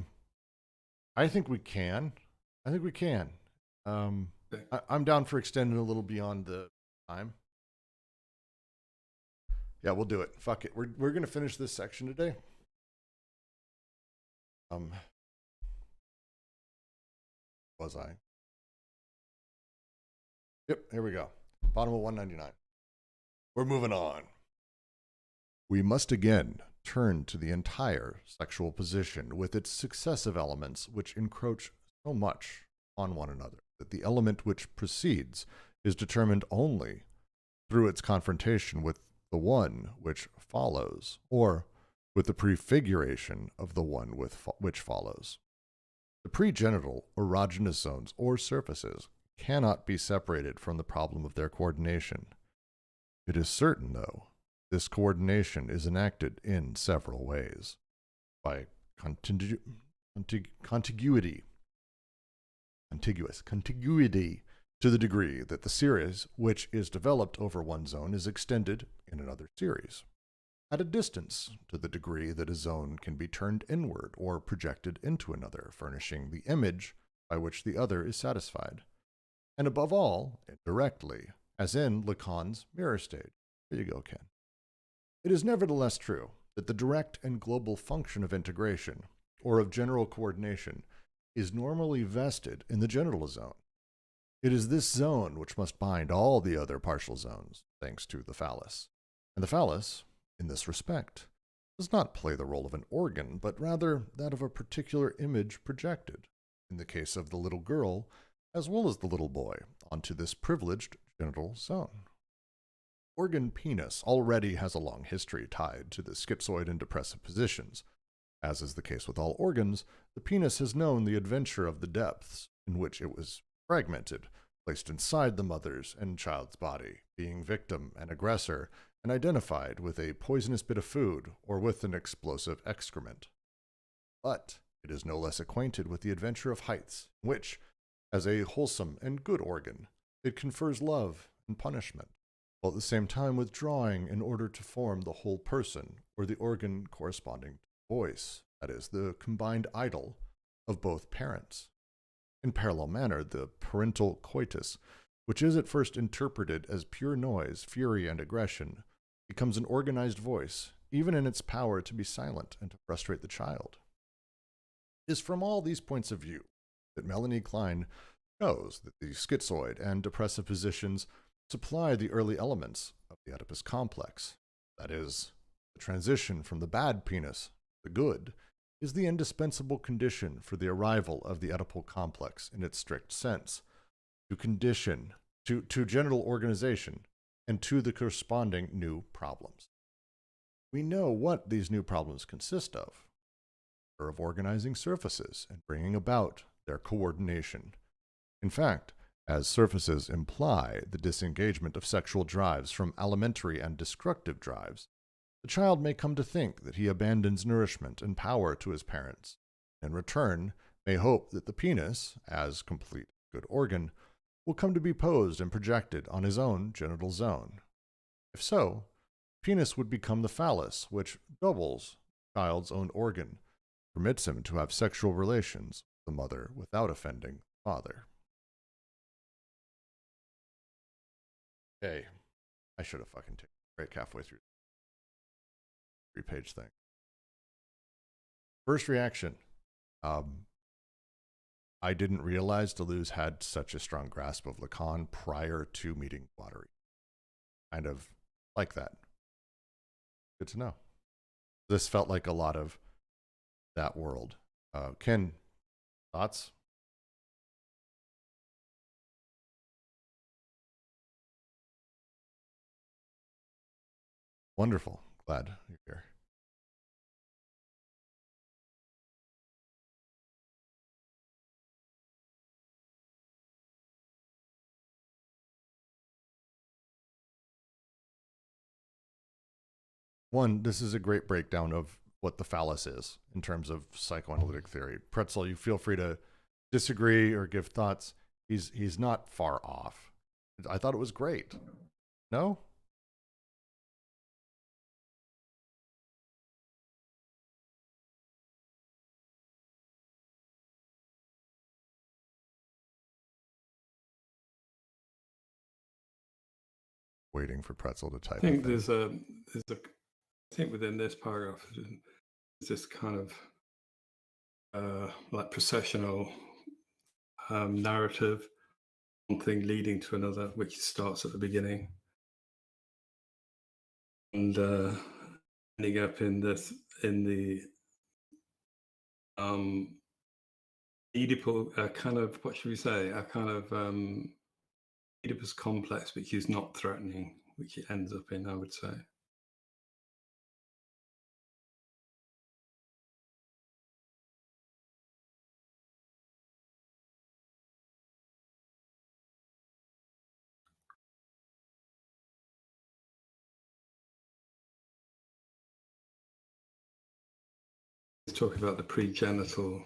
think we can. Okay. I'm down for extending a little beyond the time. Yeah, we'll do it. Fuck it. We're going to finish this section today. Was I? Yep, here we go. Bottom of 199. We're moving on. We must again turn to the entire sexual position with its successive elements which encroach so much on one another that the element which precedes is determined only through its confrontation with the one which follows, or with the prefiguration of the one which follows. The pregenital erogenous zones or surfaces cannot be separated from the problem of their coordination. It is certain, though, this coordination is enacted in several ways. By contiguity to the degree that the series which is developed over one zone is extended in another series. At a distance to the degree that a zone can be turned inward or projected into another, furnishing the image by which the other is satisfied. And above all, indirectly, as in Lacan's mirror stage, There you go, Ken. It is nevertheless true that the direct and global function of integration, or of general coordination, is normally vested in the genital zone. It is this zone which must bind all the other partial zones, thanks to the phallus. And the phallus, in this respect, does not play the role of an organ, but rather that of a particular image projected, in the case of the little girl, as well as the little boy, onto this privileged genital zone. Organ penis already has a long history tied to the schizoid and depressive positions. As is the case with all organs, the penis has known the adventure of the depths, in which it was fragmented, placed inside the mother's and child's body, being victim and aggressor, and identified with a poisonous bit of food or with an explosive excrement. But it is no less acquainted with the adventure of heights, in which, as a wholesome and good organ, it confers love and punishment, while at the same time withdrawing in order to form the whole person, or the organ corresponding to the voice, that is, the combined idol of both parents. In parallel manner, the parental coitus, which is at first interpreted as pure noise, fury, and aggression, becomes an organized voice, even in its power to be silent and to frustrate the child. It is from all these points of view that Melanie Klein shows that the schizoid and depressive positions supply the early elements of the Oedipus complex. That is, the transition from the bad penis, the good, is the indispensable condition for the arrival of the Oedipal complex in its strict sense, to genital organization, and to the corresponding new problems. We know what these new problems consist of organizing surfaces and bringing about their coordination. In fact, as surfaces imply the disengagement of sexual drives from alimentary and destructive drives, the child may come to think that he abandons nourishment and power to his parents, and in return may hope that the penis, as complete good organ, will come to be posed and projected on his own genital zone. If so, penis would become the phallus, which doubles the child's own organ, permits him to have sexual relations with the mother without offending the father. Okay, I should have fucking taken a break halfway through the 3-page thing. First reaction, I didn't realize Deleuze had such a strong grasp of Lacan prior to meeting Guattari. Kind of like that. Good to know. This felt like a lot of that world. Ken, thoughts? Wonderful. Glad you're here. One, this is a great breakdown of what the phallus is in terms of psychoanalytic theory. Pretzel, you feel free to disagree or give thoughts. He's not far off. I thought it was great. No? Waiting for Pretzel to type. I think I think within this paragraph, there's this kind of like processional narrative, one thing leading to another, which starts at the beginning and ending up in the Oedipal kind of, what should we say, a kind of Oedipus complex, which is not threatening, which it ends up in, I would say. He's talking about the pregenital,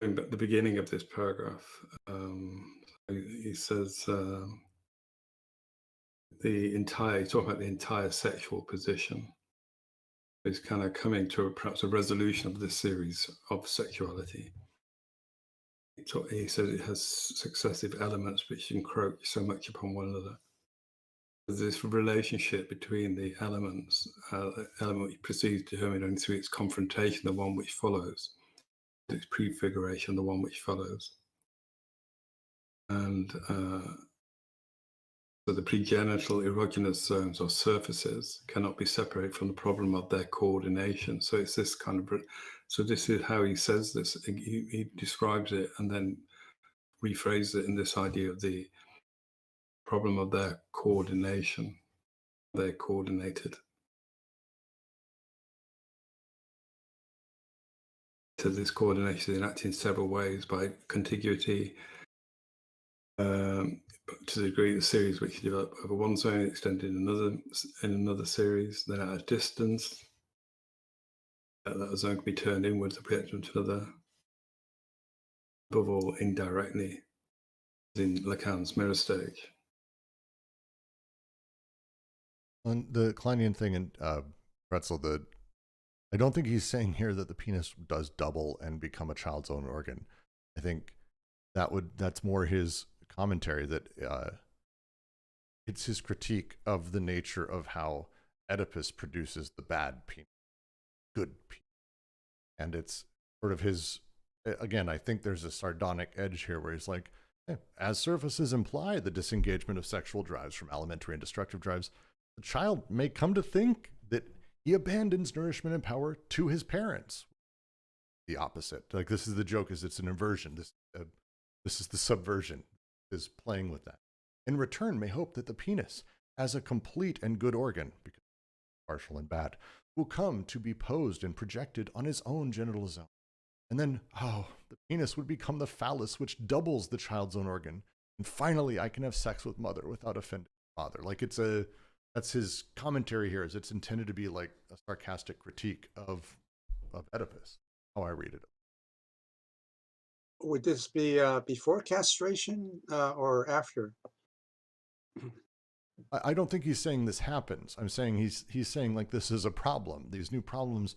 at the beginning of this paragraph. He says talk about the entire sexual position. It's kind of coming to perhaps a resolution of this series of sexuality. He says it has successive elements which encroach so much upon one another. this relationship between the elements, the element which precedes determined only through its confrontation, the one which follows, its prefiguration, the one which follows. And so the pregenital erogenous zones or surfaces cannot be separated from the problem of their coordination. So it's this kind of, so this is how he says this. He describes it and then rephrases it in this idea of the problem of their coordination. They're coordinated. So this coordination is enacted in several ways by contiguity, to the degree the series which develop over one zone extended in another series, then at a distance, that zone can be turned inwards or projected to another. Above all, indirectly, in Lacan's mirror stage. On the Kleinian thing and Pretzel, I don't think he's saying here that the penis does double and become a child's own organ. I think that's more his commentary, that it's his critique of the nature of how Oedipus produces the bad penis, good penis. And it's sort of his, again, I think there's a sardonic edge here where he's like, as surfaces imply the disengagement of sexual drives from alimentary and destructive drives, the child may come to think that he abandons nourishment and power to his parents. The opposite. Like, this is the joke, is it's an inversion. This is the subversion, is playing with that. In return, may hope that the penis, as a complete and good organ, because partial and bad, will come to be posed and projected on his own genital zone. And then, the penis would become the phallus which doubles the child's own organ. And finally, I can have sex with mother without offending father. Like, that's his commentary here, is it's intended to be like a sarcastic critique of Oedipus, how I read it. Would this be before castration or after? I don't think he's saying this happens. I'm saying he's saying, like, this is a problem. These new problems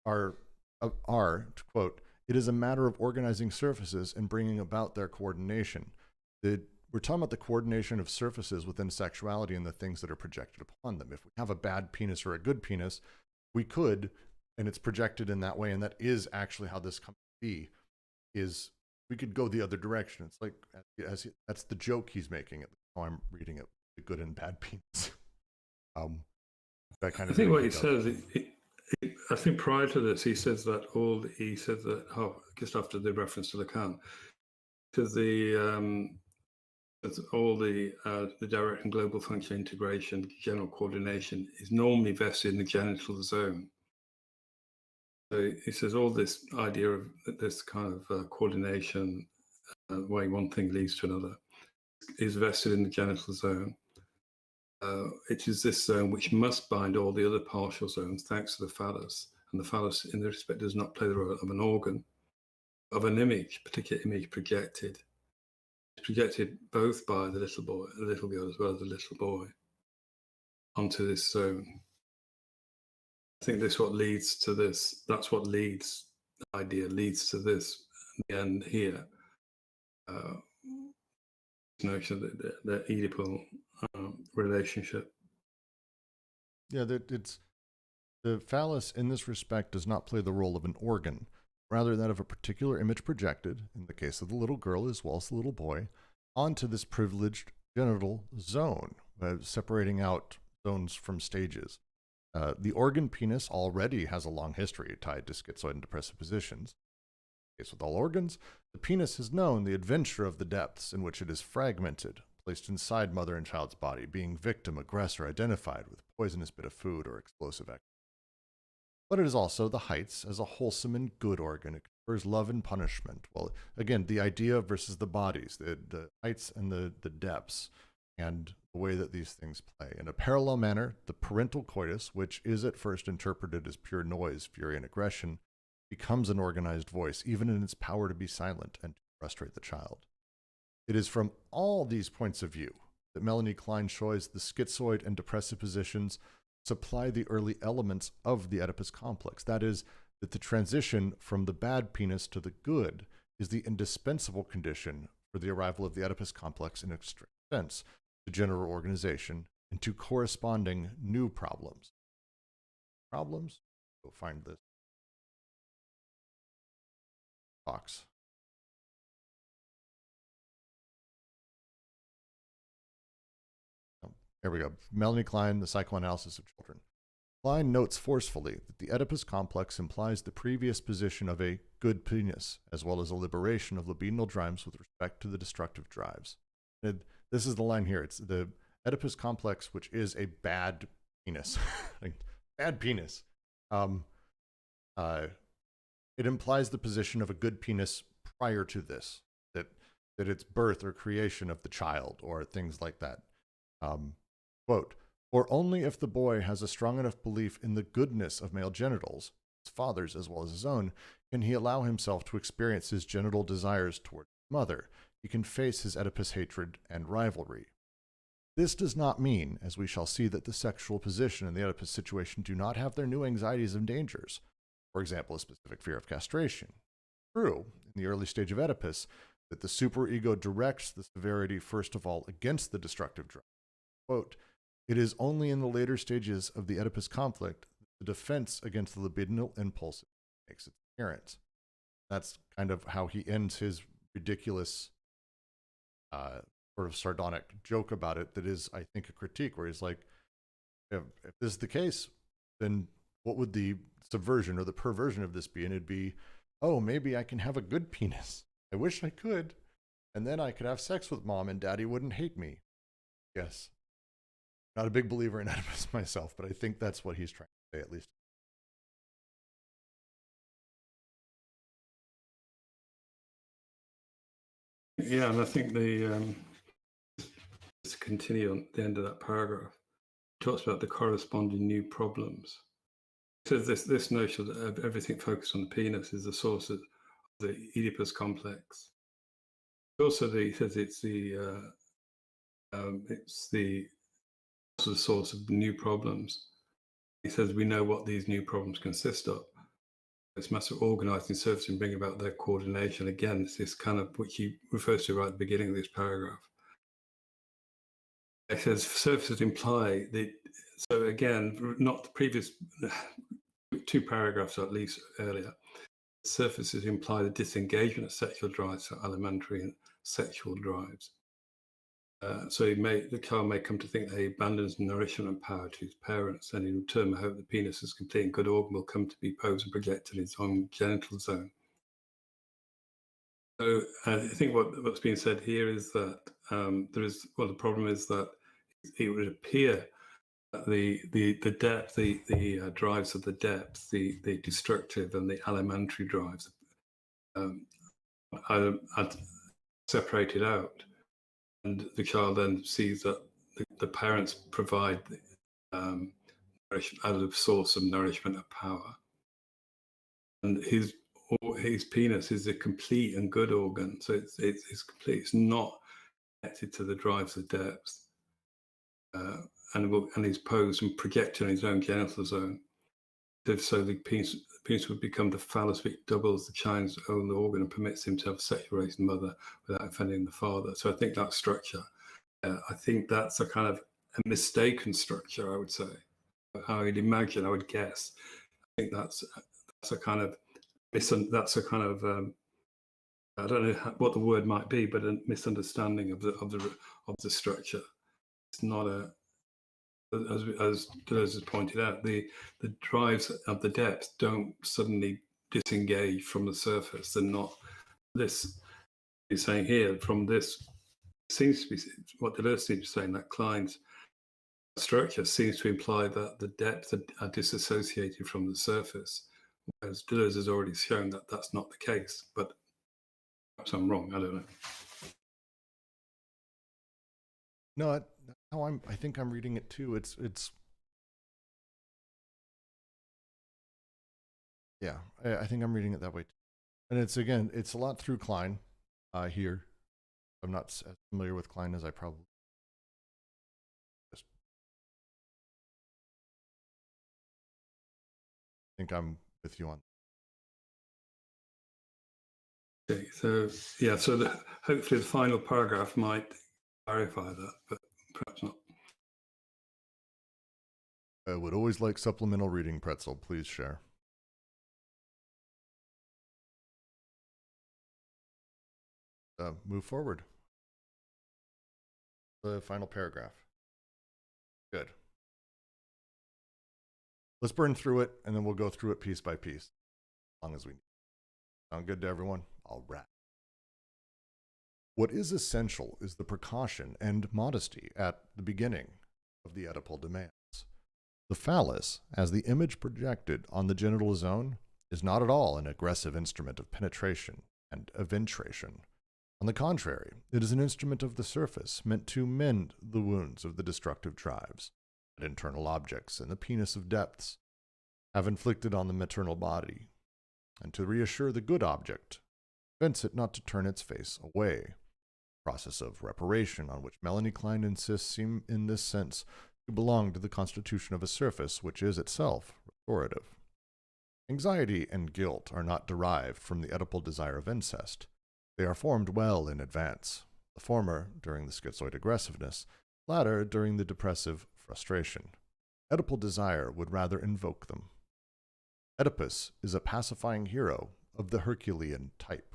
are, to quote, it is a matter of organizing surfaces and bringing about their coordination. We're talking about the coordination of surfaces within sexuality and the things that are projected upon them. If we have a bad penis or a good penis, we could, and it's projected in that way, and that is actually how this comes to be, is we could go the other direction. It's like, that's the joke he's making, how I'm reading it, the good and bad penis. That kind of I think what he says, I think prior to this, he says that just after the reference to Lacan, to all the direct and global function integration, general coordination is normally vested in the genital zone. So he says all this idea of this kind of coordination, way one thing leads to another, is vested in the genital zone. It is this zone which must bind all the other partial zones thanks to the phallus. And the phallus, in this respect, does not play the role of an organ, of an image, particular image projected. It's projected both by the little girl as well as the little boy, onto this zone. I think that's what leads to this. That's what leads, the idea leads to this, the end here. Notion of the Oedipal relationship. Yeah, the phallus in this respect does not play the role of an organ, rather that of a particular image projected, in the case of the little girl as well as the little boy, onto this privileged genital zone, separating out zones from stages. The organ penis already has a long history tied to schizoid and depressive positions. As with all organs, the penis has known the adventure of the depths in which it is fragmented, placed inside mother and child's body, being victim, aggressor, identified with poisonous bit of food or explosive activity. But it is also the heights as a wholesome and good organ. It confers love and punishment. Well, again, the idea versus the bodies, the heights and the depths, and the way that these things play. In a parallel manner, the parental coitus, which is at first interpreted as pure noise, fury, and aggression, becomes an organized voice, even in its power to be silent and to frustrate the child. It is from all these points of view that Melanie Klein shows the schizoid and depressive positions supply the early elements of the Oedipus complex. That is, that the transition from the bad penis to the good is the indispensable condition for the arrival of the Oedipus complex in a strict sense, to general organization into corresponding new problems. Problems? Go find this box. Here we go. Melanie Klein, The Psychoanalysis of Children. Klein notes forcefully that the Oedipus complex implies the previous position of a good penis, as well as a liberation of libidinal drives with respect to the destructive drives. And this is the line here. It's the Oedipus complex, which is a bad penis. Bad penis. It implies the position of a good penis prior to this, that it's birth or creation of the child or things like that. Quote, or only if the boy has a strong enough belief in the goodness of male genitals, his father's as well as his own, can he allow himself to experience his genital desires toward his mother. He can face his Oedipus hatred and rivalry. This does not mean, as we shall see, that the sexual position and the Oedipus situation do not have their new anxieties and dangers. For example, a specific fear of castration. True, in the early stage of Oedipus, that the superego directs the severity first of all against the destructive drive. Quote, it is only in the later stages of the Oedipus conflict that the defense against the libidinal impulse makes its appearance. That's kind of how he ends his ridiculous sort of sardonic joke about it that is, I think, a critique where he's like, if this is the case, then what would the subversion or the perversion of this be? And it'd be, oh, maybe I can have a good penis. I wish I could. And then I could have sex with mom and daddy wouldn't hate me. Yes. Not a big believer in Oedipus myself, but I think that's what he's trying to say, at least. Yeah, and I think just to continue on the end of that paragraph, it talks about the corresponding new problems. So this notion that everything focused on the penis is the source of the Oedipus complex. Also, he says it's the source of new problems. He says we know what these new problems consist of. It's a matter of organizing service and bringing about their coordination. Again, it's this kind of, which he refers to right at the beginning of this paragraph. It says surfaces imply that, so again, not the previous two paragraphs, or at least earlier, surfaces imply the disengagement of sexual drives for alimentary and sexual drives. So the child may come to think that he abandons nourishment and power to his parents, and in turn, I hope the penis is complete and good organ will come to be posed and projected in his own genital zone. So I think what's being said here is that the problem is that it would appear that the depth, the drives of the depth, the destructive and the alimentary drives are separated out. And the child then sees that the parents provide as a source of nourishment and power. And his penis is a complete and good organ. So it's complete. It's not connected to the drives of depth. And he's posed and projected in his own genital zone. So the penis would become the phallus which doubles the child's own organ and permits him to have a sexual relation with the mother without offending the father. So I think that structure, I think that's a kind of a mistaken structure, I would say. I would imagine, I would guess. I think that's a kind of, I don't know what the word might be, but a misunderstanding of the structure. It's not a, as Deleuze has pointed out, the drives of the depth don't suddenly disengage from the surface. They're not. This he's saying here from this seems to be what Deleuze seems to be saying, that Klein's structure seems to imply that the depths are disassociated from the surface, whereas Deleuze has already shown that that's not the case. But perhaps I'm wrong. I don't know. No, I think I'm reading it too. It's yeah, I think I'm reading it that way too. And it's a lot through Klein here. I'm not as familiar with Klein as I probably just think I'm with you on. Okay, so yeah, so hopefully the final paragraph might clarify that, but perhaps not. I would always like supplemental reading, Pretzel. Please share. Move forward. The final paragraph. Good. Let's burn through it, and then we'll go through it piece by piece, as long as we need. Sound good to everyone? All right. What is essential is the precaution and modesty at the beginning of the Oedipal demands. The phallus, as the image projected on the genital zone, is not at all an aggressive instrument of penetration and eventration. On the contrary, it is an instrument of the surface meant to mend the wounds of the destructive drives that internal objects and the penis of depths have inflicted on the maternal body, and to reassure the good object, convince it not to turn its face away. The process of reparation on which Melanie Klein insists seem in this sense to belong to the constitution of a surface which is itself restorative. Anxiety and guilt are not derived from the Oedipal desire of incest. They are formed well in advance, the former during the schizoid aggressiveness, the latter during the depressive frustration. Oedipal desire would rather invoke them. Oedipus is a pacifying hero of the Herculean type.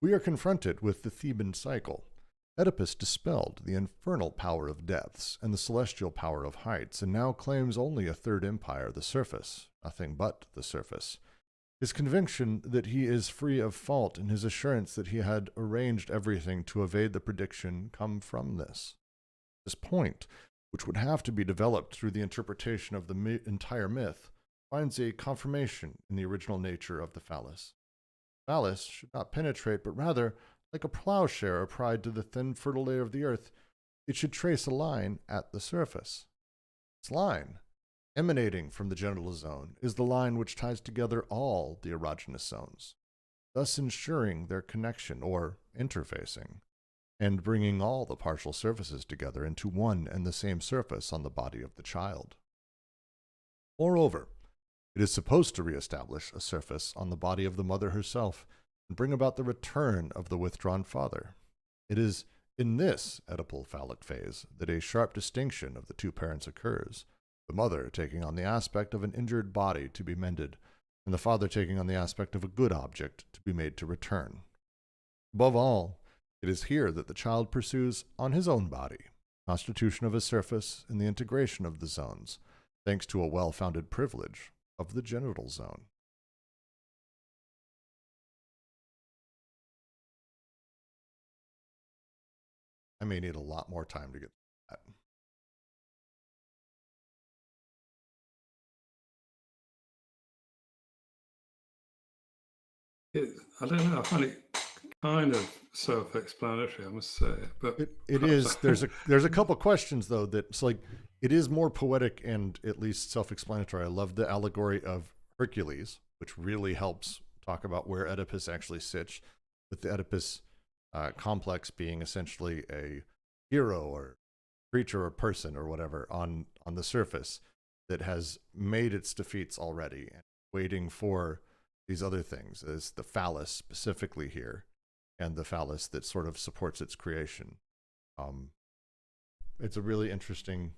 We are confronted with the Theban Cycle. Oedipus dispelled the infernal power of depths and the celestial power of heights, and now claims only a third empire, the surface, nothing but the surface. His conviction that he is free of fault and his assurance that he had arranged everything to evade the prediction come from this. This point, which would have to be developed through the interpretation of the entire myth, finds a confirmation in the original nature of the phallus. The phallus should not penetrate, but rather, like a plowshare applied to the thin fertile layer of the earth, it should trace a line at the surface. This line, emanating from the genital zone, is the line which ties together all the erogenous zones, thus ensuring their connection or interfacing, and bringing all the partial surfaces together into one and the same surface on the body of the child. Moreover, it is supposed to reestablish a surface on the body of the mother herself and bring about the return of the withdrawn father. It is in this Oedipal phallic phase that a sharp distinction of the two parents occurs, the mother taking on the aspect of an injured body to be mended, and the father taking on the aspect of a good object to be made to return. Above all, it is here that the child pursues on his own body, constitution of a surface and the integration of the zones, thanks to a well-founded privilege of the genital zone. I may need a lot more time to get to that. I don't know. I find it kind of self-explanatory, I must say. But it is. There's a couple questions though that's like it is more poetic and at least self-explanatory. I love the allegory of Hercules, which really helps talk about where Oedipus actually sits, with the Oedipus complex being essentially a hero or creature or person or whatever on the surface that has made its defeats already and waiting for these other things, as the phallus specifically here, and the phallus that sort of supports its creation. It's a really interesting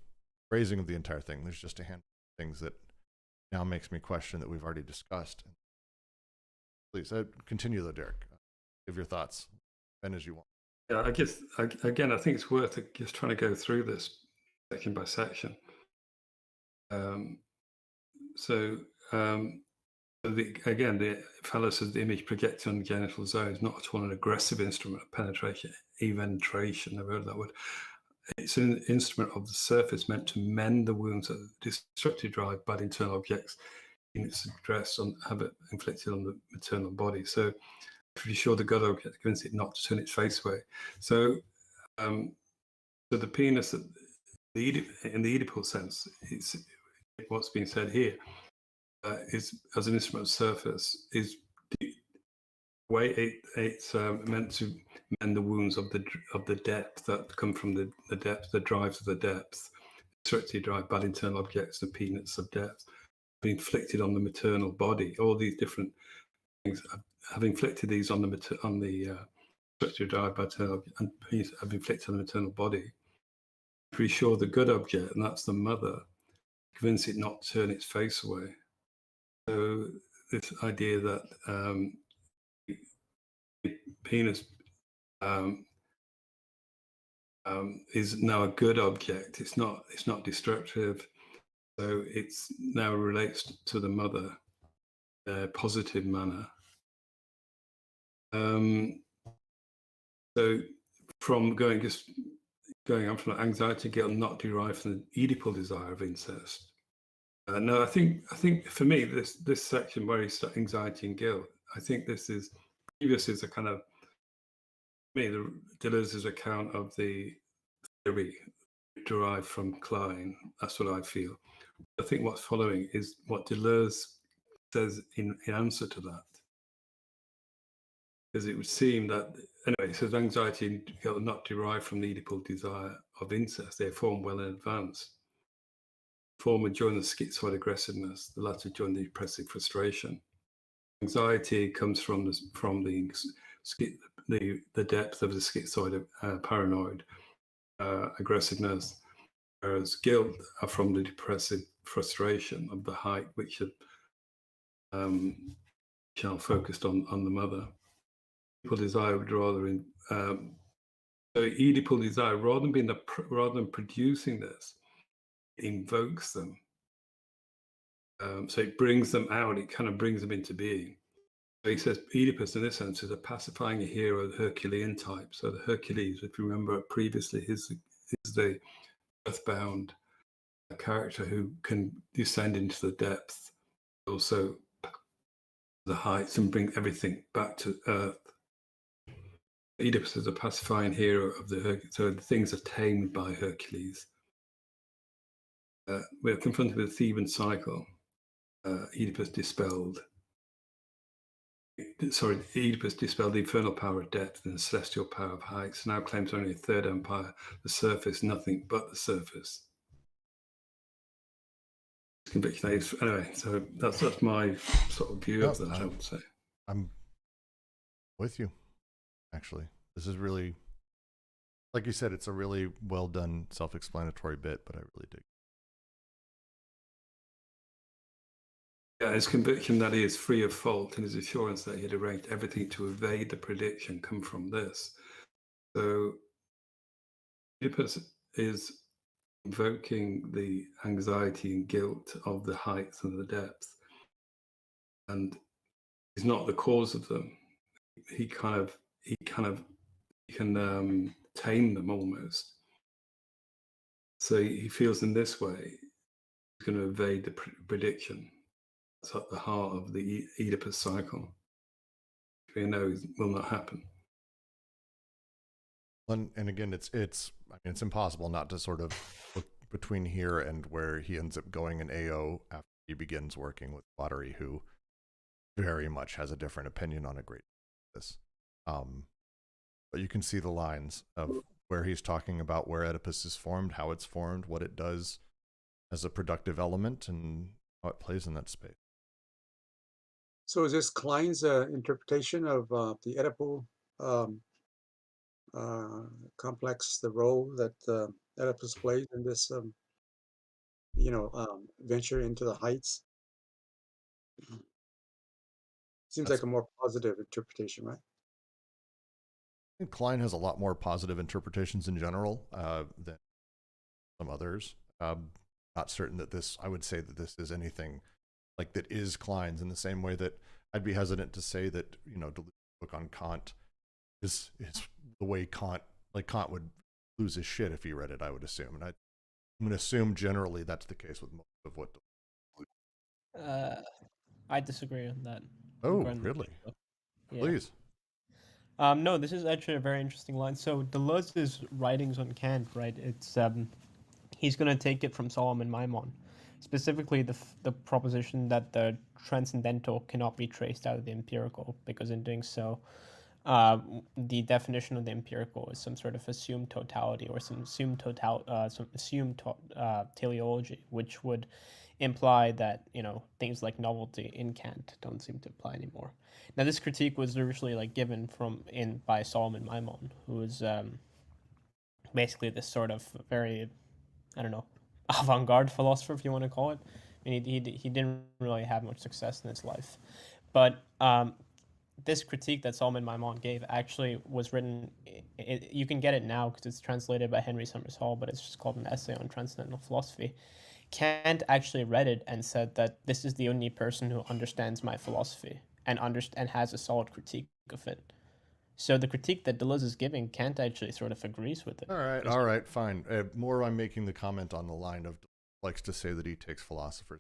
phrasing of the entire thing. There's just a handful of things that now makes me question that we've already discussed. Please continue though, Derek. Give your thoughts, Ben, as you want. Yeah, I guess again, I think it's worth just trying to go through this section by section. The phallus is the image projected on the genital zone, is not at all an aggressive instrument of penetration, eventration, I've heard that word. It's an instrument of the surface meant to mend the wounds that destructive drive bad internal objects in its address have it inflicted on the maternal body. So if you show the good object, convince it not to turn its face away. So the penis, in the Oedipal sense, it's what's being said here. Is as an instrument of surface is the way it's meant to mend the wounds of the depth that come from the depth, the drives of the depth, destructive drive, bad internal objects, the peanuts of depth, being inflicted on the maternal body. All these different things have inflicted these on the destructive drive, bad internal and penis have inflicted on the maternal body. to restore the good object, and that's the mother, convince it not to turn its face away. So this idea that the penis is now a good object. It's not destructive. So it's now relates to the mother in a positive manner. So from going on from anxiety and guilt, not derived from the Oedipal desire of incest. No, I think for me this section where he's anxiety and guilt, I think this is a kind of the Deleuze's account of the theory derived from Klein. That's what I feel. I think what's following is what Deleuze says in answer to that. Because it would seem that, anyway, it says anxiety and guilt are not derived from the Oedipal desire of incest. They are formed well in advance. The former during the schizoid aggressiveness, the latter during the depressive frustration. Anxiety comes from the depth of the schizoid paranoid aggressiveness, whereas guilt are from the depressive frustration of the height, which are focused on the mother. Oedipal desire would rather so Oedipal desire, rather than producing this, it invokes them. So it brings them out. It kind of brings them into being. So he says Oedipus, in this sense, is a pacifying hero of the Herculean type. So the Hercules, if you remember previously, is the earthbound character who can descend into the depth, also the heights, and bring everything back to earth. Oedipus is a pacifying hero of the Hercules. So the things are tamed by Hercules. We're confronted with the Theban Cycle. Oedipus dispelled the infernal power of depth and the celestial power of heights. Now claims only a third empire, the surface, nothing but the surface. Conviction is, anyway, so that's my sort of view of that, I would say. I'm with you, actually. This is really, like you said, it's a really well done self-explanatory bit, but I really dig. Yeah, his conviction that he is free of fault and his assurance that he had arranged everything to evade the prediction come from this. So Oedipus is invoking the anxiety and guilt of the heights and the depth, and he's not the cause of them. He can tame them almost. So he feels in this way he's going to evade the prediction. It's at the heart of the Oedipus cycle. We know will not happen. And again, it's impossible not to sort of look between here and where he ends up going in AO after he begins working with Watery, who very much has a different opinion on a great this. But you can see the lines of where he's talking about where Oedipus is formed, how it's formed, what it does as a productive element, and how it plays in that space. So is this Klein's interpretation of the Oedipal complex, the role that Oedipus played in this, venture into the heights? Seems like a more positive interpretation, right? I think Klein has a lot more positive interpretations in general than some others. Not certain that I would say that this is anything like that is Klein's, in the same way that I'd be hesitant to say that, Deleuze's book on Kant is the way Kant would lose his shit if he read it, I would assume. And I'm going to assume generally that's the case with most of what I disagree on that. Oh, really? Yeah. Please. No, this is actually a very interesting line. So Deleuze's writings on Kant, right? It's he's going to take it from Solomon Maimon, specifically the proposition that the transcendental cannot be traced out of the empirical, because in doing so, the definition of the empirical is some sort of assumed totality or some assumed teleology, which would imply that things like novelty in Kant don't seem to apply anymore. Now, this critique was originally given by Solomon Maimon, who was basically this sort of very I don't know, avant-garde philosopher, if you want to call it. I mean, he didn't really have much success in his life, but this critique that Solomon Maimon gave actually was written. You can get it now because it's translated by Henry Summers Hall, but it's just called An Essay on Transcendental Philosophy. Kant actually read it and said that this is the only person who understands my philosophy and has a solid critique of it. So the critique that Deleuze is giving, Kant actually sort of agrees with it. All right, fine. More I'm making the comment on the line of likes to say that he takes philosophers,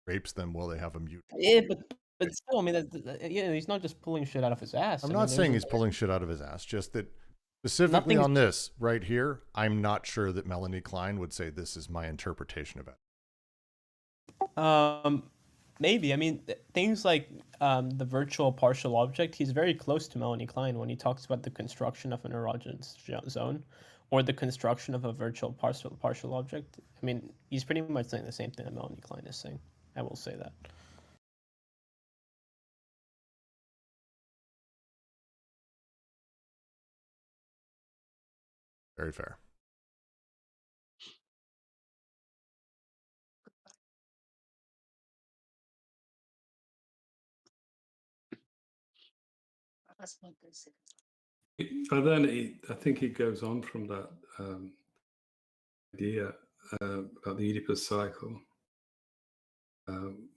rapes them while they have a mute. Yeah, but still, I mean, he's not just pulling shit out of his ass. I'm not saying he's pulling shit out of his ass, just that specifically on this right here, I'm not sure that Melanie Klein would say this is my interpretation of it. Maybe. I mean, things like the virtual partial object, he's very close to Melanie Klein when he talks about the construction of an erogenous zone or the construction of a virtual partial object. I mean, he's pretty much saying the same thing that Melanie Klein is saying. I will say that. Very fair. But then I think he goes on from that idea about the Oedipus cycle,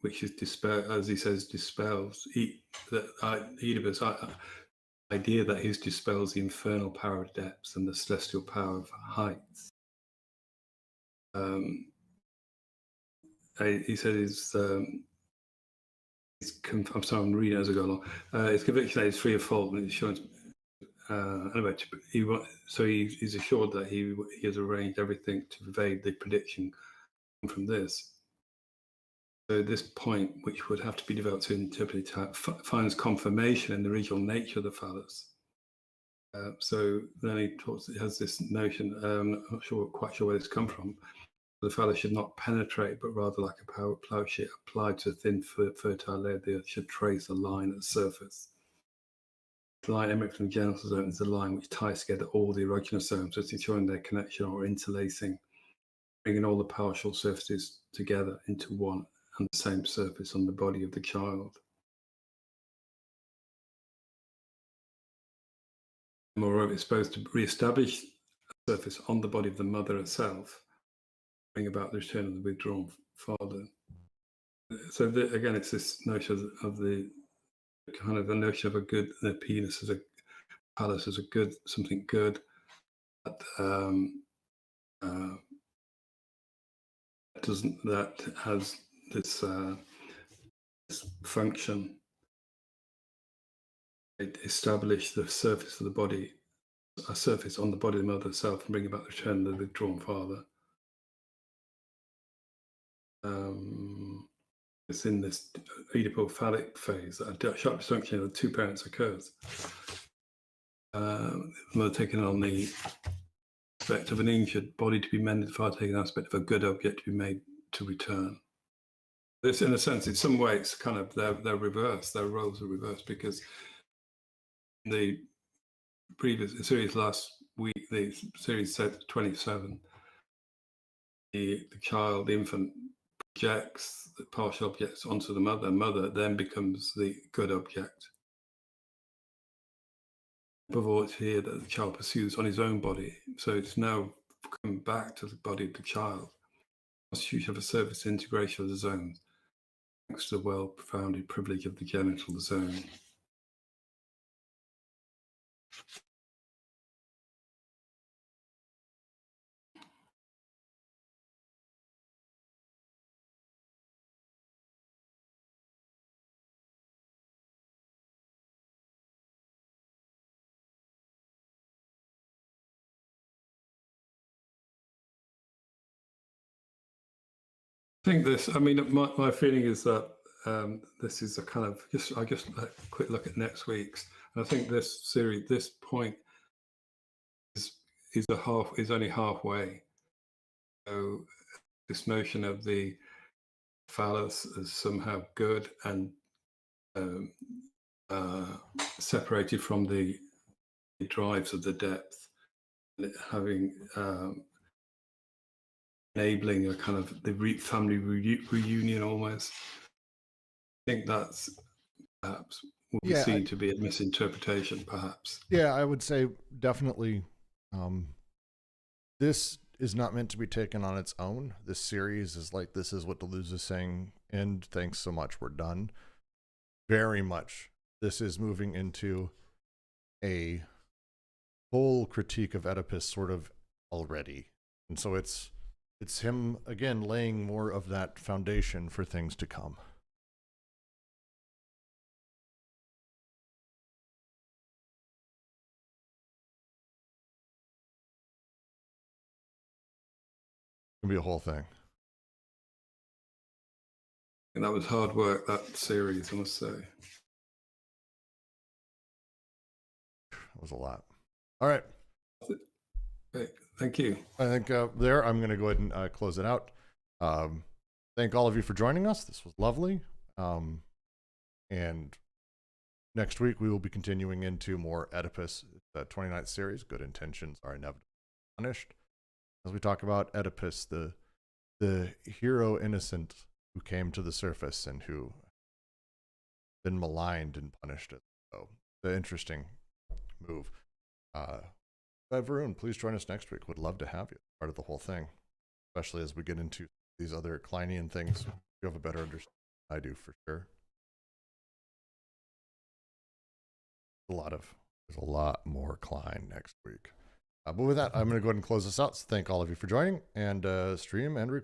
which is as he says, dispels the Oedipus idea that he dispels the infernal power of depths and the celestial power of heights. He said I'm sorry, I'm reading as I go along. His conviction that he's free of fault and insurance. Anyway, he's assured that he has arranged everything to evade the prediction from this. So this point, which would have to be developed to interpret it, finds confirmation in the original nature of the phallus. So then he has this notion. I'm not quite sure where this comes from. The phallus should not penetrate, but rather like a plowshare applied to a thin, fertile layer of the earth should trace a line at the surface. The line emanating from the genital zone is the line which ties together all the erogenous zones, thus ensuring their connection or interlacing, bringing all the partial surfaces together into one and the same surface on the body of the child. Moreover, it's supposed to re-establish a surface on the body of the mother herself, bring about the return of the withdrawn father. So again, it's this notion of the kind of the notion of the penis as a phallus as something good that that has this function. It established the surface of the body, a surface on the body of the mother herself, and bring about the return of the withdrawn father. It's in this Oedipophallic phase that a sharp disjunction of the two parents occurs. The mother taking on the aspect of an injured body to be mended, father taking the aspect of a good object to be made to return. This, in a sense, in some way, it's kind of they're reversed. Their roles are reversed because in the previous series last week, the series said 27, the infant projects the partial objects onto the mother. Mother then becomes the good object. Above all, it's here that the child pursues on his own body. So it's now come back to the body of the child. Constitution of a surface integration of the zones, thanks to the well-founded privilege of the genital zone. I think this, I mean, my feeling is that this is a kind of, I just a quick look at next week's, and I think this series, this point is only halfway. So this notion of the phallus as somehow good and separated from the drives of the depth, having enabling a kind of the family reunion almost. I think that's perhaps will be seen to be a misinterpretation, perhaps. Yeah, I would say definitely. This is not meant to be taken on its own. This series is like, this is what Deleuze is saying, and thanks so much, we're done. Very much. This is moving into a whole critique of Oedipus sort of already. And so it's him, again, laying more of that foundation for things to come. It's gonna be a whole thing. And that was hard work, that series, I must say. It was a lot. All right. Great. Thank you. I think there, I'm going to go ahead and close it out. Thank all of you for joining us. This was lovely. And next week, we will be continuing into more Oedipus, the 29th series. Good intentions are inevitably punished. As we talk about Oedipus, the hero innocent who came to the surface and who been maligned and punished. So, the interesting move. Varun, please join us next week. Would love to have you part of the whole thing, especially as we get into these other Kleinian things. You have a better understanding than I do, for sure. There's a lot more Klein next week. But with that, I'm going to go ahead and close this out. So thank all of you for joining, and stream and record.